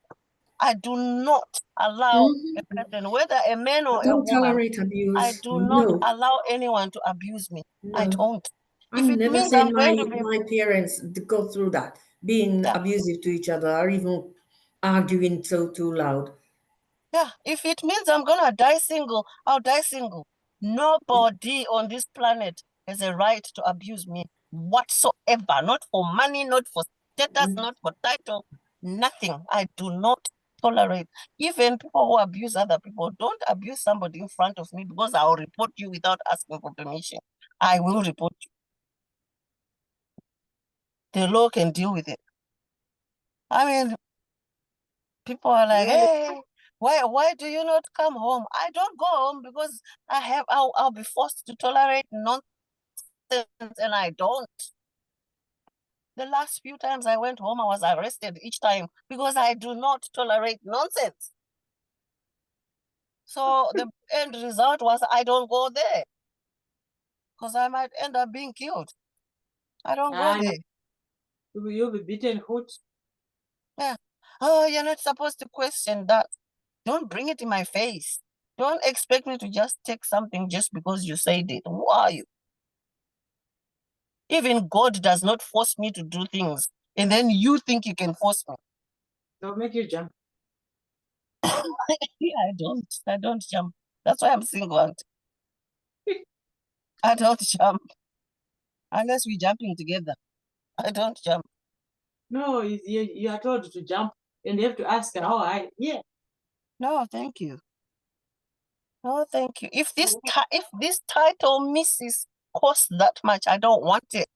I do not allow a person, whether a man or a
Don't
woman,
tolerate abuse.
I do not
No.
allow anyone to abuse me. I
No.
don't.
I've
If it
never
means
seen
I'm going to be,
my parents go through that, being abusive to each other or even arguing so too loud.
yeah, if it means I'm gonna die single, I'll die single. Nobody on this planet has a right to abuse me whatsoever. Not for money, not for status, not for title, nothing. I do not tolerate. Even people who abuse other people, don't abuse somebody in front of me, because I'll report you without asking for permission. I will report you. The law can deal with it. I mean, People are like,
Yeah.
hey, why do you not come home? I don't go home because I'll be forced to tolerate nonsense, and I don't. The last few times I went home, I was arrested each time because I do not tolerate nonsense. So the end result was I don't go there because I might end up being killed. I don't go
And
there.
you'll be beaten hoot.
Yeah. Oh, you're not supposed to question that. Don't bring it in my face. Don't expect me to just take something just because you said it. Who are you? Even God does not force me to do things. And then you think you can force me.
They'll make you jump.
Yeah, I don't jump. That's why I'm single. I don't jump. Unless we're jumping together. I don't jump.
No, you are told to jump and you have to ask, how high? Yeah.
No, thank you. No, thank you. If this title Mrs. costs that much, I don't want it.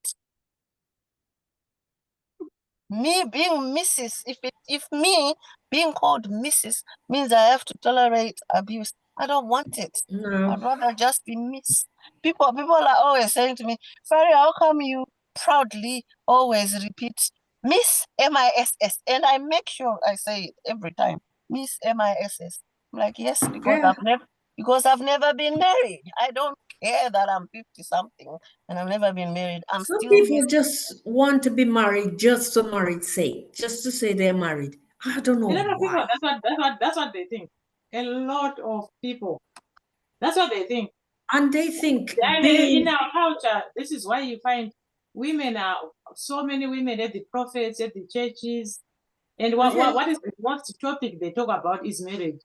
Me being Mrs. If me being called Mrs. means I have to tolerate abuse, I don't want it.
No.
I'd rather just be Miss. People are always saying to me, Fari, how come you proudly always repeat Miss MISS? And I make sure I say it every time. Miss MISS. I'm like, yes,
Yeah.
because I've never been married. I don't care that I'm 50 something and I've never been married. I'm
Some
still Miss.
people just want to be married just to married's sake, just to say they're married. I don't
A
know
lot of people,
why.
that's what they think. A lot of people. That's what they think.
And they think
And in
being,
our culture, this is why you find women are so many women at the prophets, at the churches. And
okay,
what topic they talk about is marriage.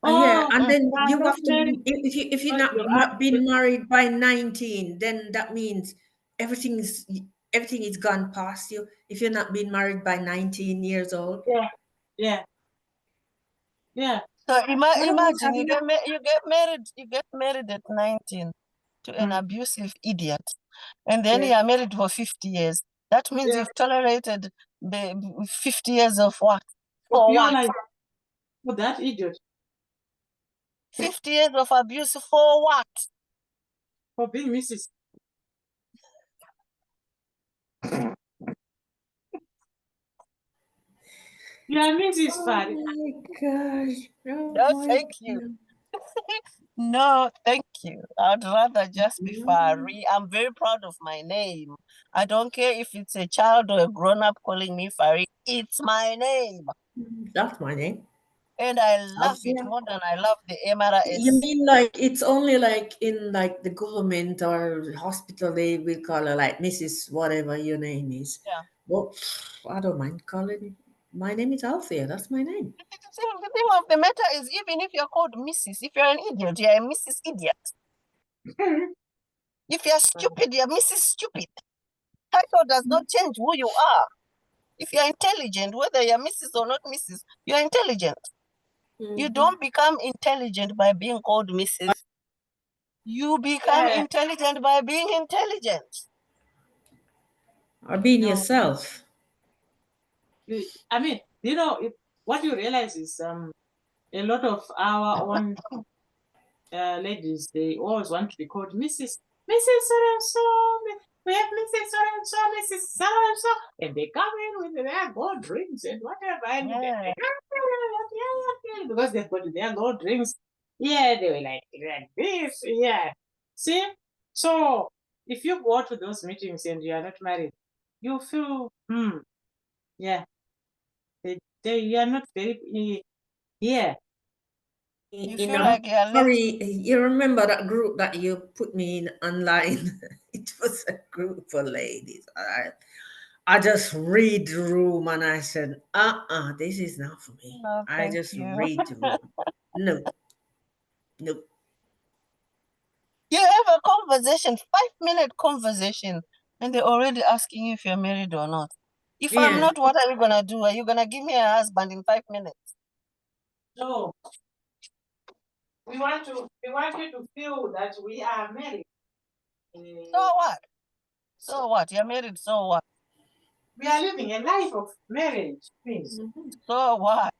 yeah,
Oh,
and then
I'm
you
not
have to,
married
if you're
because
not
you're up.
been married by 19, then that means everything is everything is gone past you. If you're not been married by 19 years old,
Yeah, yeah, yeah.
So
I don't know.
imagine you get married at 19 to an
Mm.
abusive idiot, and then
Yeah.
you are married for 50 years. That means
Yeah.
you've tolerated the 50 years of what?
But
For
be
what?
honest, for that idiot,
50 years of abuse for what?
for being Mrs. You are Mrs.
Oh
Fari.
my gosh. Oh
No,
my
thank you. No, thank you. I'd rather just be
God.
Fari. I'm very proud of my name. I don't care if it's a child or a grown-up calling me Fari. It's my name.
That's my name.
And I love it
Althia.
more than I love the
You
MRS.
mean like it's only like in like the government or hospital they will call her like Mrs. whatever your name is.
Yeah.
Well, I don't mind calling. My name is Althea. That's my name.
The thing of the matter is, even if you're called Mrs., if you're an idiot, you're a Mrs. Idiot. If you're stupid, you're Mrs. Stupid. Title does not change who you are. If you're intelligent, whether you're Mrs. or not Mrs., you're intelligent. You
Mm-hmm.
don't become intelligent by being called Mrs. You become
Yeah.
intelligent by being intelligent.
Or being
No.
yourself.
I mean, what you realize is a lot of our own ladies, they always want to be called Mrs. So and so. We have Mrs. So and so, Mrs. So and so, and they come in with their gold rings and whatever, and
Yeah.
because they've got their gold rings. Yeah, they were like this. Yeah. See, so if you go to those meetings and you are not married, you feel, yeah, you are not very, yeah.
You
You
feel
know,
like you're less.
sorry, you remember that group that you put me in online? It was a group for ladies. I just read the room and I said, this is not for me.
No,
I
thank
just
you.
read the room. No, no.
You have a conversation, 5-minute conversation, and they're already asking you if you're married or not. If I'm
Yeah.
not, what are you gonna do? Are you gonna give me a husband in 5 minutes?
So we want you to feel that we are married.
So what? So what? You're married, so what?
We are living a life of marriage, please.
So what?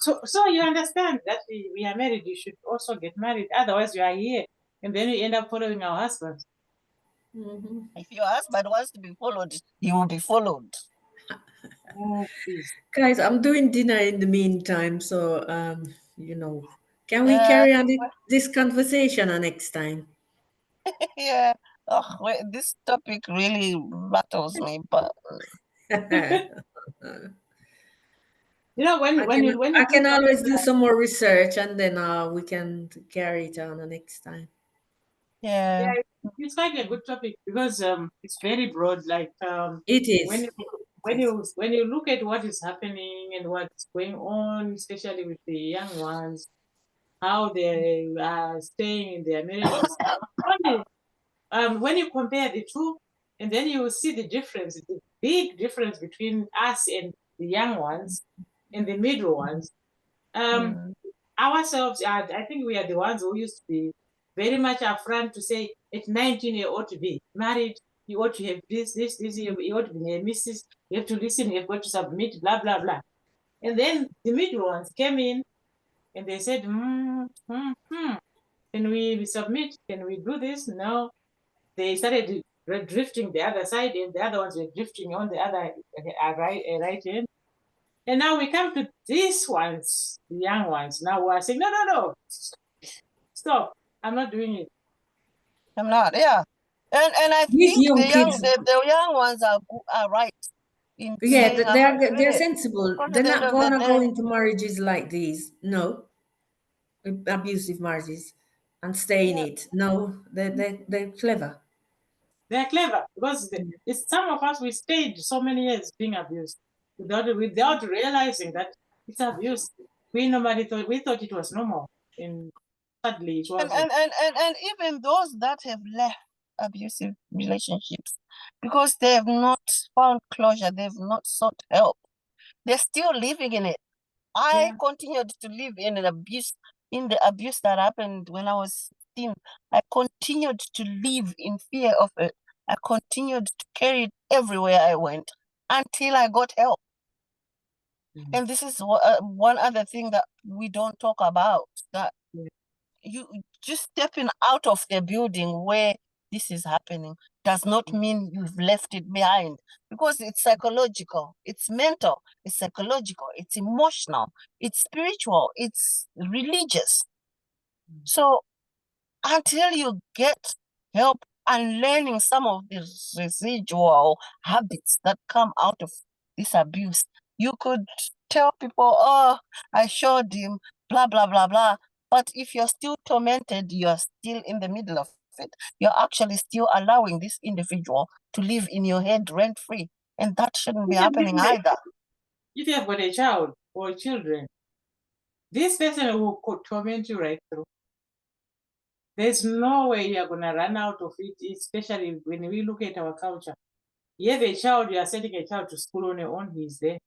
So you understand that we are married, you should also get married. Otherwise, you are here, and then we end up following our husbands.
If your husband wants to be followed, he will be followed.
Oh, please.
Guys, I'm doing dinner in the meantime, so can we carry on this conversation next time?
Yeah. Oh, this topic really rattles me, but
You know, when
I
when
can
you when
I
you do
can
something
always do some more research, and then we can carry it on the next time.
yeah.
yeah, it's like a good topic because it's very broad. Like
It
when
is.
you when you look at what is happening and what's going on, especially with the young ones, how they are staying in their marriages. Only, when you compare the two, and then you will see the difference, the big difference between us and the young ones and the middle ones. Um,
Mm.
Ourselves, I think we are the ones who used to be very much upfront to say at 19 you ought to be married, you ought to have this, you ought to be a missus, you have to listen, you've got to submit, blah, blah, blah. And then the middle ones came in and they said, can we submit? Can we do this? No. They started drifting the other side, and the other ones were drifting on the other right end. And now we come to these ones, the young ones. Now we are saying, no, no, no, stop. I'm not doing it.
I'm not. Yeah. And I
These
think
young kids,
the young ones are right in
yeah,
saying I'm not doing
they're
it.
sensible.
Because
They're
at the end
not
of the
gonna go
day,
into marriages like these. No, abusive marriages, and stay in
yeah.
it. No, they're clever.
They're clever because it's some of us, we stayed so many years being abused without realizing that it's abuse. We thought it was normal, and sadly it
And,
wasn't.
and, and, and, and even those that have left abusive relationships because they have not found closure, they've not sought help, they're still living in it. I
Yeah.
continued to live in the abuse that happened when I was 16. I continued to live in fear of it. I continued to carry it everywhere I went until I got help. And this is one other thing that we don't talk about, that
Yeah.
you just stepping out of the building where this is happening does not mean you've left it behind, because it's psychological, it's mental, it's psychological, it's emotional, it's spiritual, it's religious. So until you get help unlearning some of the residual habits that come out of this abuse, you could tell people, oh, I showed him, blah, blah, blah, blah. But if you're still tormented, you're still in the middle of it. You're actually still allowing this individual to live in your head rent free. And that shouldn't be happening either.
If you have got a child or children, this person will torment you right through. There's no way you're going to run out of it, especially when we look at our culture. You have a child, you are sending a child to school on your own, he's there.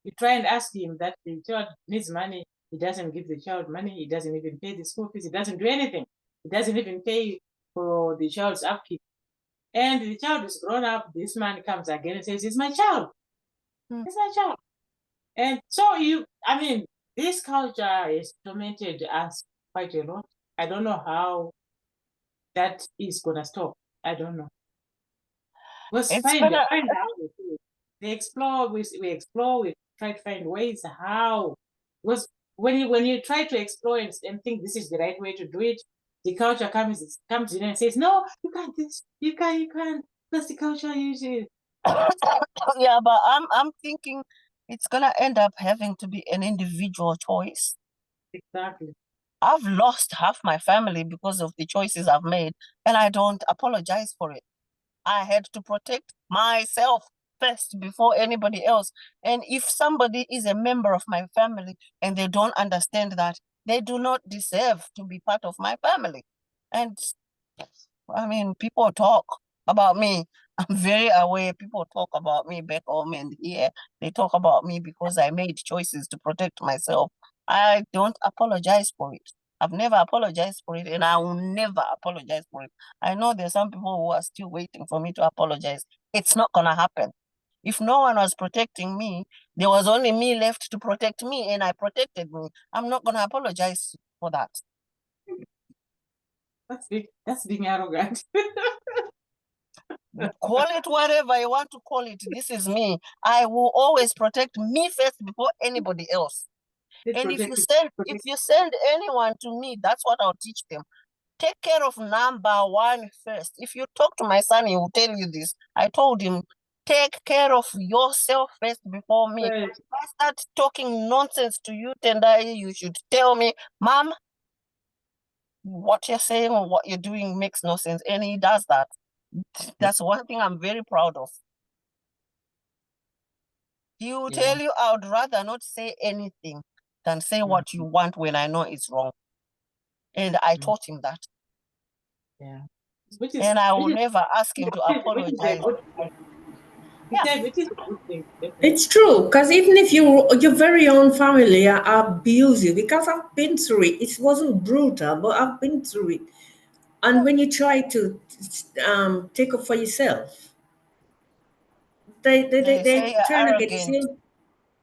You try and ask him that the child needs money, he doesn't give the child money, he doesn't even pay the school fees, he doesn't do anything. He doesn't even pay for the child's upkeep. And the child is grown up, this man comes again and says, it's my child. It's my child. And so this culture has tormented us quite a lot. I don't know how that is gonna stop. I don't know. Let's
It's
find
gonna
find out. We explore, we try to find ways how. Because when you try to explore and think this is the right way to do it, the culture comes in and says, no, you can't this, you can't, because the culture usually.
yeah, but I'm thinking it's gonna end up having to be an individual choice.
Exactly.
I've lost half my family because of the choices I've made, and I don't apologize for it. I had to protect myself first before anybody else. And if somebody is a member of my family and they don't understand that, they do not deserve to be part of my family. And I mean, people talk about me. I'm very aware people talk about me back home and here. They talk about me because I made choices to protect myself. I don't apologize for it. I've never apologized for it, and I will never apologize for it. I know there's some people who are still waiting for me to apologize. It's not gonna happen. If no one was protecting me, there was only me left to protect me, and I protected me. I'm not going to apologize for that.
That's being arrogant.
Call it whatever you want to call it. This is me. I will always protect me first before anybody else. And if you send anyone to me, that's what I'll teach them. Take care of number one first. If you talk to my son, he will tell you this. I told him, take care of yourself first before me.
Right.
If I start talking nonsense to you, Tendai, you should tell me, Mom, what you're saying or what you're doing makes no sense. And he does that. That's one thing I'm very proud of. He will tell you, I would rather not say anything than say what you want when I know it's wrong. And I taught him that.
Yeah.
And I will never ask him to apologize.
It is a good thing.
It's true, because even if your very own family abuse you, because I've been through it. It wasn't brutal, but I've been through it. And when you try to take up for yourself,
They say
they
you're
trying to get
arrogant.
you.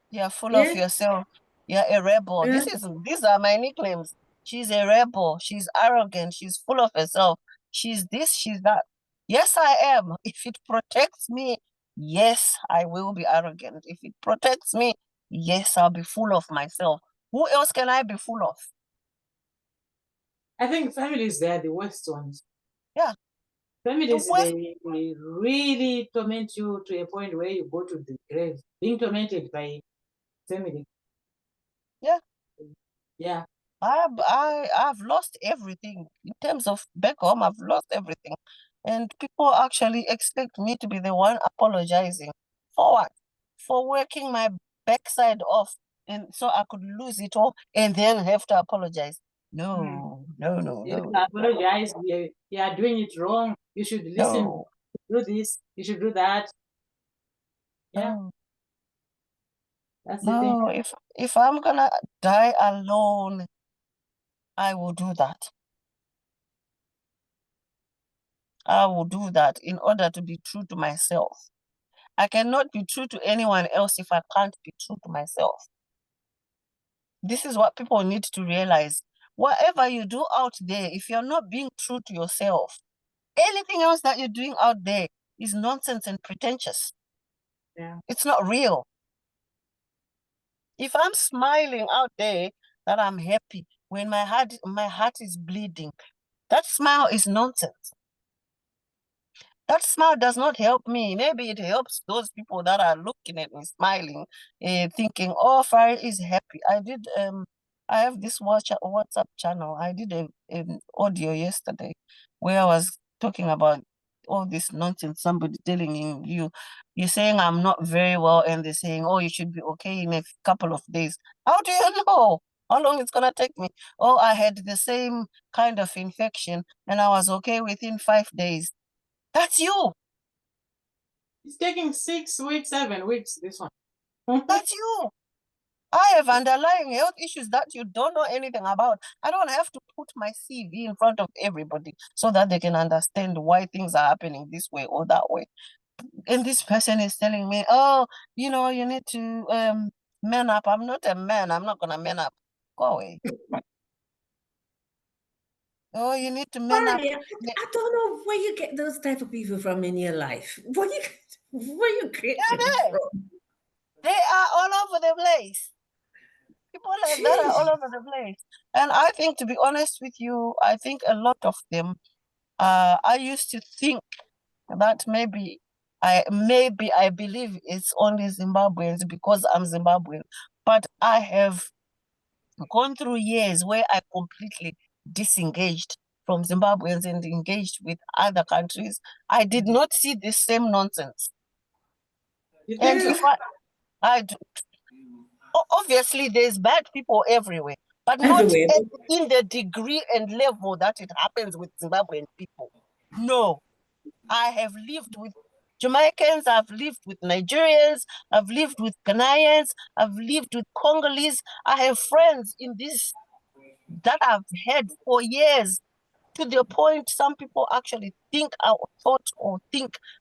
You're full of
Yeah,
yourself. You're a rebel.
yeah.
These are my nicknames. She's a rebel. She's arrogant. She's full of herself. She's this, she's that. Yes, I am. If it protects me, yes, I will be arrogant. If it protects me, yes, I'll be full of myself. Who else can I be full of?
I think families, they are the worst ones.
Yeah.
Families,
worst-
they really torment you to a point where you go to the grave, being tormented by family.
Yeah.
Yeah.
I've lost everything in terms of back home. I've lost everything, and people actually expect me to be the one apologizing for what? For working my backside off, and so I could lose it all and then have to apologize. No, no, no,
You
no,
apologize. You are doing it wrong. You should listen.
no,
Do this. You should do that. Yeah,
no,
that's the thing.
no. If I'm gonna die alone, I will do that. I will do that in order to be true to myself. I cannot be true to anyone else if I can't be true to myself. This is what people need to realize. Whatever you do out there, if you're not being true to yourself, anything else that you're doing out there is nonsense and pretentious.
Yeah.
It's not real. If I'm smiling out there that I'm happy when my heart is bleeding, that smile is nonsense. That smile does not help me. Maybe it helps those people that are looking at me smiling, thinking, "Oh, Fari is happy." I have this WhatsApp channel. I did an audio yesterday where I was talking about all this nonsense. Somebody telling you're saying I'm not very well, and they're saying, "Oh, you should be okay in a couple of days." How do you know how long it's gonna take me? Oh, I had the same kind of infection, and I was okay within 5 days. That's you.
It's taking 6 weeks, 7 weeks, this one.
That's you. I have underlying health issues that you don't know anything about. I don't have to put my CV in front of everybody so that they can understand why things are happening this way or that way. And this person is telling me, oh, you need to man up. I'm not a man. I'm not going to man up. Go away. Oh, you need to man up.
Sorry, I don't know where you get those type of people from in your life. Where you get them from?
They are all over the place. People like that are all
Jeez.
over the place. And I think, to be honest with you, I think a lot of them, I used to think that maybe I believe it's only Zimbabweans because I'm Zimbabwean. But I have gone through years where I completely disengaged from Zimbabweans and engaged with other countries. I did not see the same nonsense. And if I do, obviously there's bad people everywhere, but not
Everywhere.
in the degree and level that it happens with Zimbabwean people. No, I have lived with Jamaicans, I've lived with Nigerians, I've lived with Ghanaians, I've lived with Congolese. I have friends in this that I've had for years to the point some people actually think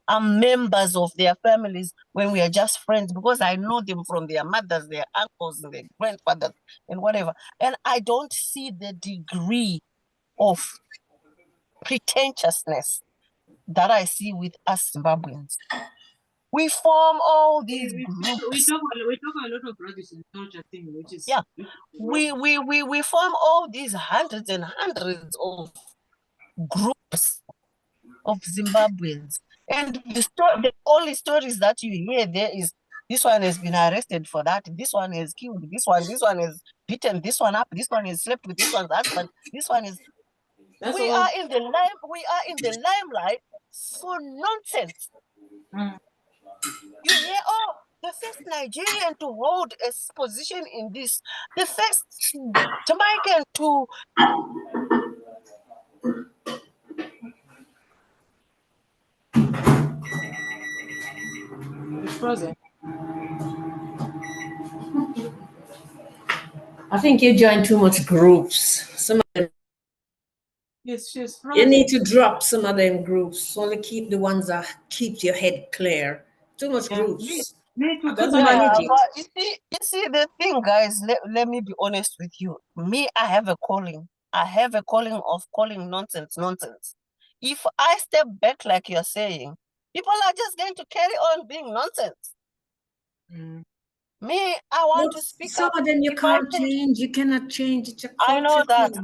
I'm members of their families when we are just friends, because I know them from their mothers, their uncles, and their grandfathers, and whatever. And I don't see the degree of pretentiousness that I see with us Zimbabweans. We form all these groups.
We talk a lot of rubbish and culture thing, which is
we form all these hundreds and hundreds of groups of Zimbabweans, and the only stories that you hear there is this one has been arrested for that, this one has killed this one has beaten this one up, this one has slept with this one's husband, this one is. We are in the limelight for nonsense. You hear, oh, the first Nigerian to hold a position in this, the first Jamaican to.
It's frozen.
I think you join too much groups. Some of them,
Yes, she's frozen.
you need to drop some of them groups. Only keep the ones that keep your head clear. Too much groups.
Me too.
Doesn't
Yeah,
manage it.
but you see the thing, guys, let me be honest with you. Me, I have a calling. I have a calling of calling nonsense. If I step back like you're saying, people are just going to carry on being nonsense. Me, I want to speak
Some
up.
of them you
If I
can't
think-
change. You cannot change. It's a
I know
culture
that.
thing.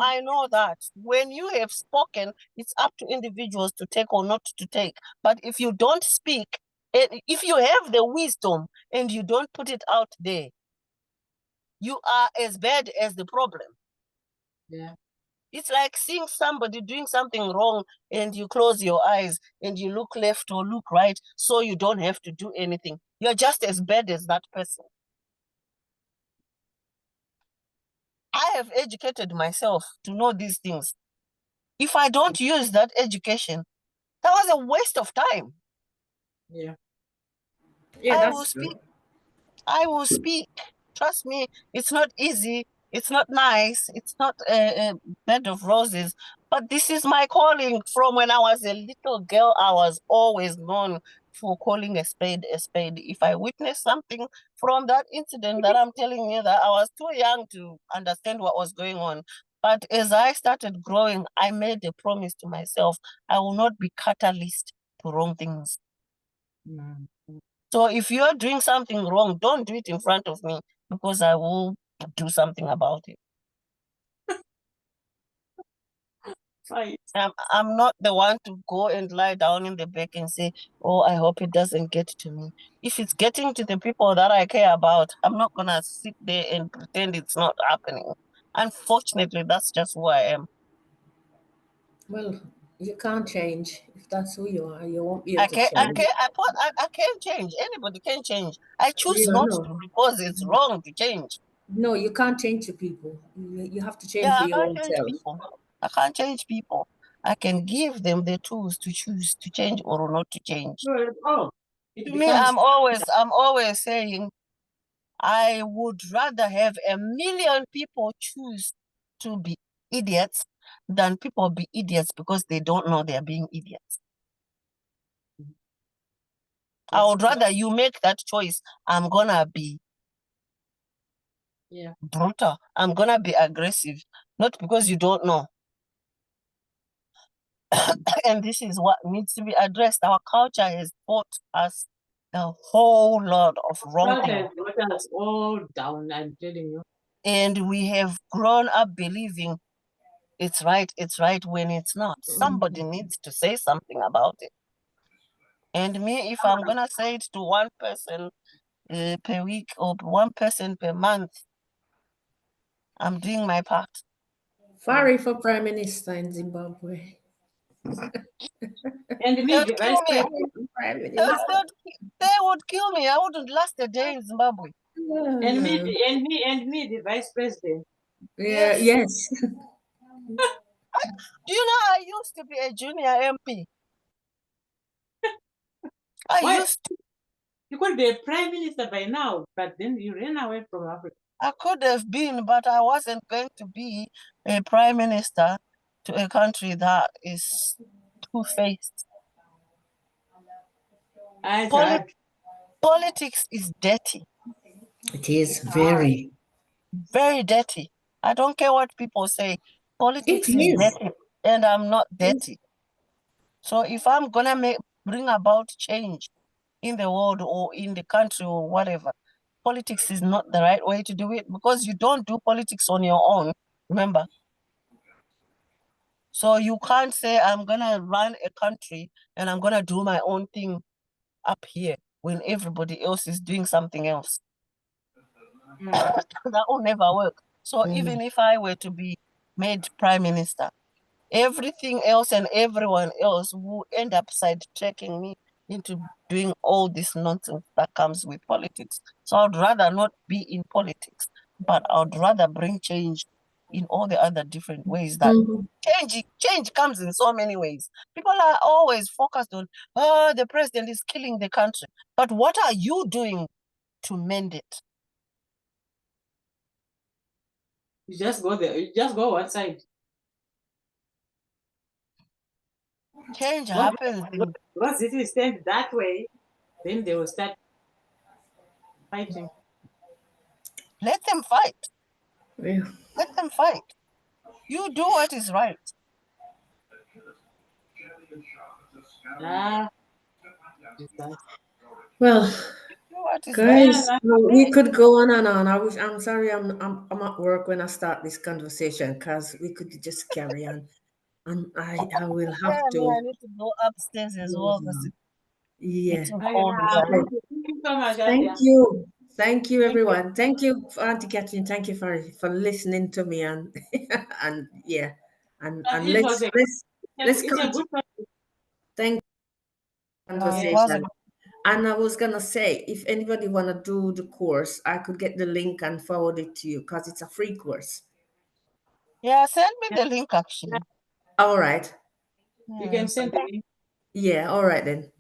I know that. When you have spoken, it's up to individuals to take or not to take. But if you don't speak, if you have the wisdom and you don't put it out there, you are as bad as the problem.
Yeah.
It's like seeing somebody doing something wrong and you close your eyes and you look left or look right so you don't have to do anything. You're just as bad as that person. I have educated myself to know these things. If I don't use that education, that was a waste of time.
Yeah.
Yeah,
I will
that's true.
speak. I will speak. Trust me, it's not easy. It's not nice. It's not a bed of roses. But this is my calling. From when I was a little girl, I was always known for calling a spade a spade. If I witness something from that incident that I'm telling you, that I was too young to understand what was going on. But as I started growing, I made a promise to myself, I will not be catalyst to wrong things. So if you're doing something wrong, don't do it in front of me, because I will do something about it.
Right.
I'm not the one to go and lie down in the back and say, oh, I hope it doesn't get to me. If it's getting to the people that I care about, I'm not going to sit there and pretend it's not happening. Unfortunately, that's just who I am.
Well, you can't change. If that's who you are, you won't be able
I
to
can't,
change.
I can't change. Anybody can change. I choose
Yeah,
not
no.
to because it's wrong to change.
No, you can't change the people. You have to change
Yeah,
for
I
your
can't
own
change
self.
people. I can't change people. I can give them the tools to choose to change or not to change.
It
To me,
becomes
I'm always saying I would rather have 1,000,000 people choose to be idiots than people be idiots because they don't know they're being idiots. I would rather you make that choice. I'm gonna be brutal. I'm gonna be aggressive, not because you don't know. And this is what needs to be addressed. Our culture has taught us a whole lot of wrong things.
Got us all down, I'm telling you.
And we have grown up believing it's right when it's not. Somebody needs to say something about it. And me, if I'm gonna say it to one person per week or one person per month, I'm doing my part.
Fari for Prime Minister in Zimbabwe.
And
They
me,
would
the
kill
vice
me.
president.
Prime Minister.
They would kill me. I wouldn't last a day in Zimbabwe.
And me, the vice president.
Yeah,
Yes.
yes.
Do you know I used to be a junior MP?
Why?
used to.
You could be a prime minister by now, but then you ran away from Africa.
I could have been, but I wasn't going to be a prime minister to a country that is two-faced.
It's hard.
Politics is dirty,
It is very.
very dirty. I don't care what people say. Politics
It
is
is.
dirty, and I'm not dirty. So if I'm gonna bring about change in the world or in the country or whatever, politics is not the right way to do it, because you don't do politics on your own, remember? So you can't say, I'm gonna run a country and I'm gonna do my own thing up here when everybody else is doing something else. That will never work. So even if I were to be made prime minister, everything else and everyone else will end up sidetracking me into doing all this nonsense that comes with politics. So I'd rather not be in politics, but I'd rather bring change in all the other different ways that change comes in so many ways. People are always focused on, oh, the president is killing the country. But what are you doing to mend it?
You just go there. You just go one side.
Change happens.
Because if you stand that way, then they will start fighting.
Let them fight.
Yeah.
Let them fight. You do what is right.
Well,
Do what is
guys,
right.
we could go on and on. I'm sorry, I'm at work when I start this conversation, because we could just carry on, and I will have
Yeah,
to.
I need to go upstairs as well because
Yeah.
it's cold.
Thank you so much,
Thank
Althia.
you. Thank you,
Thank you.
everyone. Thank you, Auntie Kathleen. Thank you for listening to me, and and yeah, and
It was
let's
it's a
continue.
good topic.
Thank
It was
conversation. And I was gonna say, if anybody wanna do the course, I could get the link and forward it to you, because it's a free course.
yeah, send me the link actually.
All right.
You can send the link.
Yeah. All right then.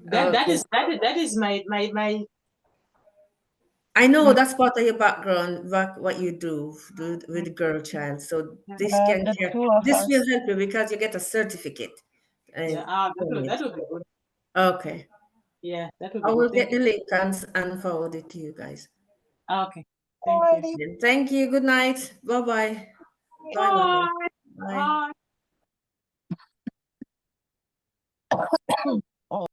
That
Okay.
that is my
I know that's part of your background, what you do with the girl child. So this
The two of
this will
us.
help you, because you get a certificate.
yeah. That will be good.
Okay.
Yeah, that will
I
be
will
good.
get
Thank
the
you.
link and forward it to you guys.
Okay. Thank you.
Alrighty.
Thank you. Good night. Bye-bye. Bye. Bye.
Bye.
Bye.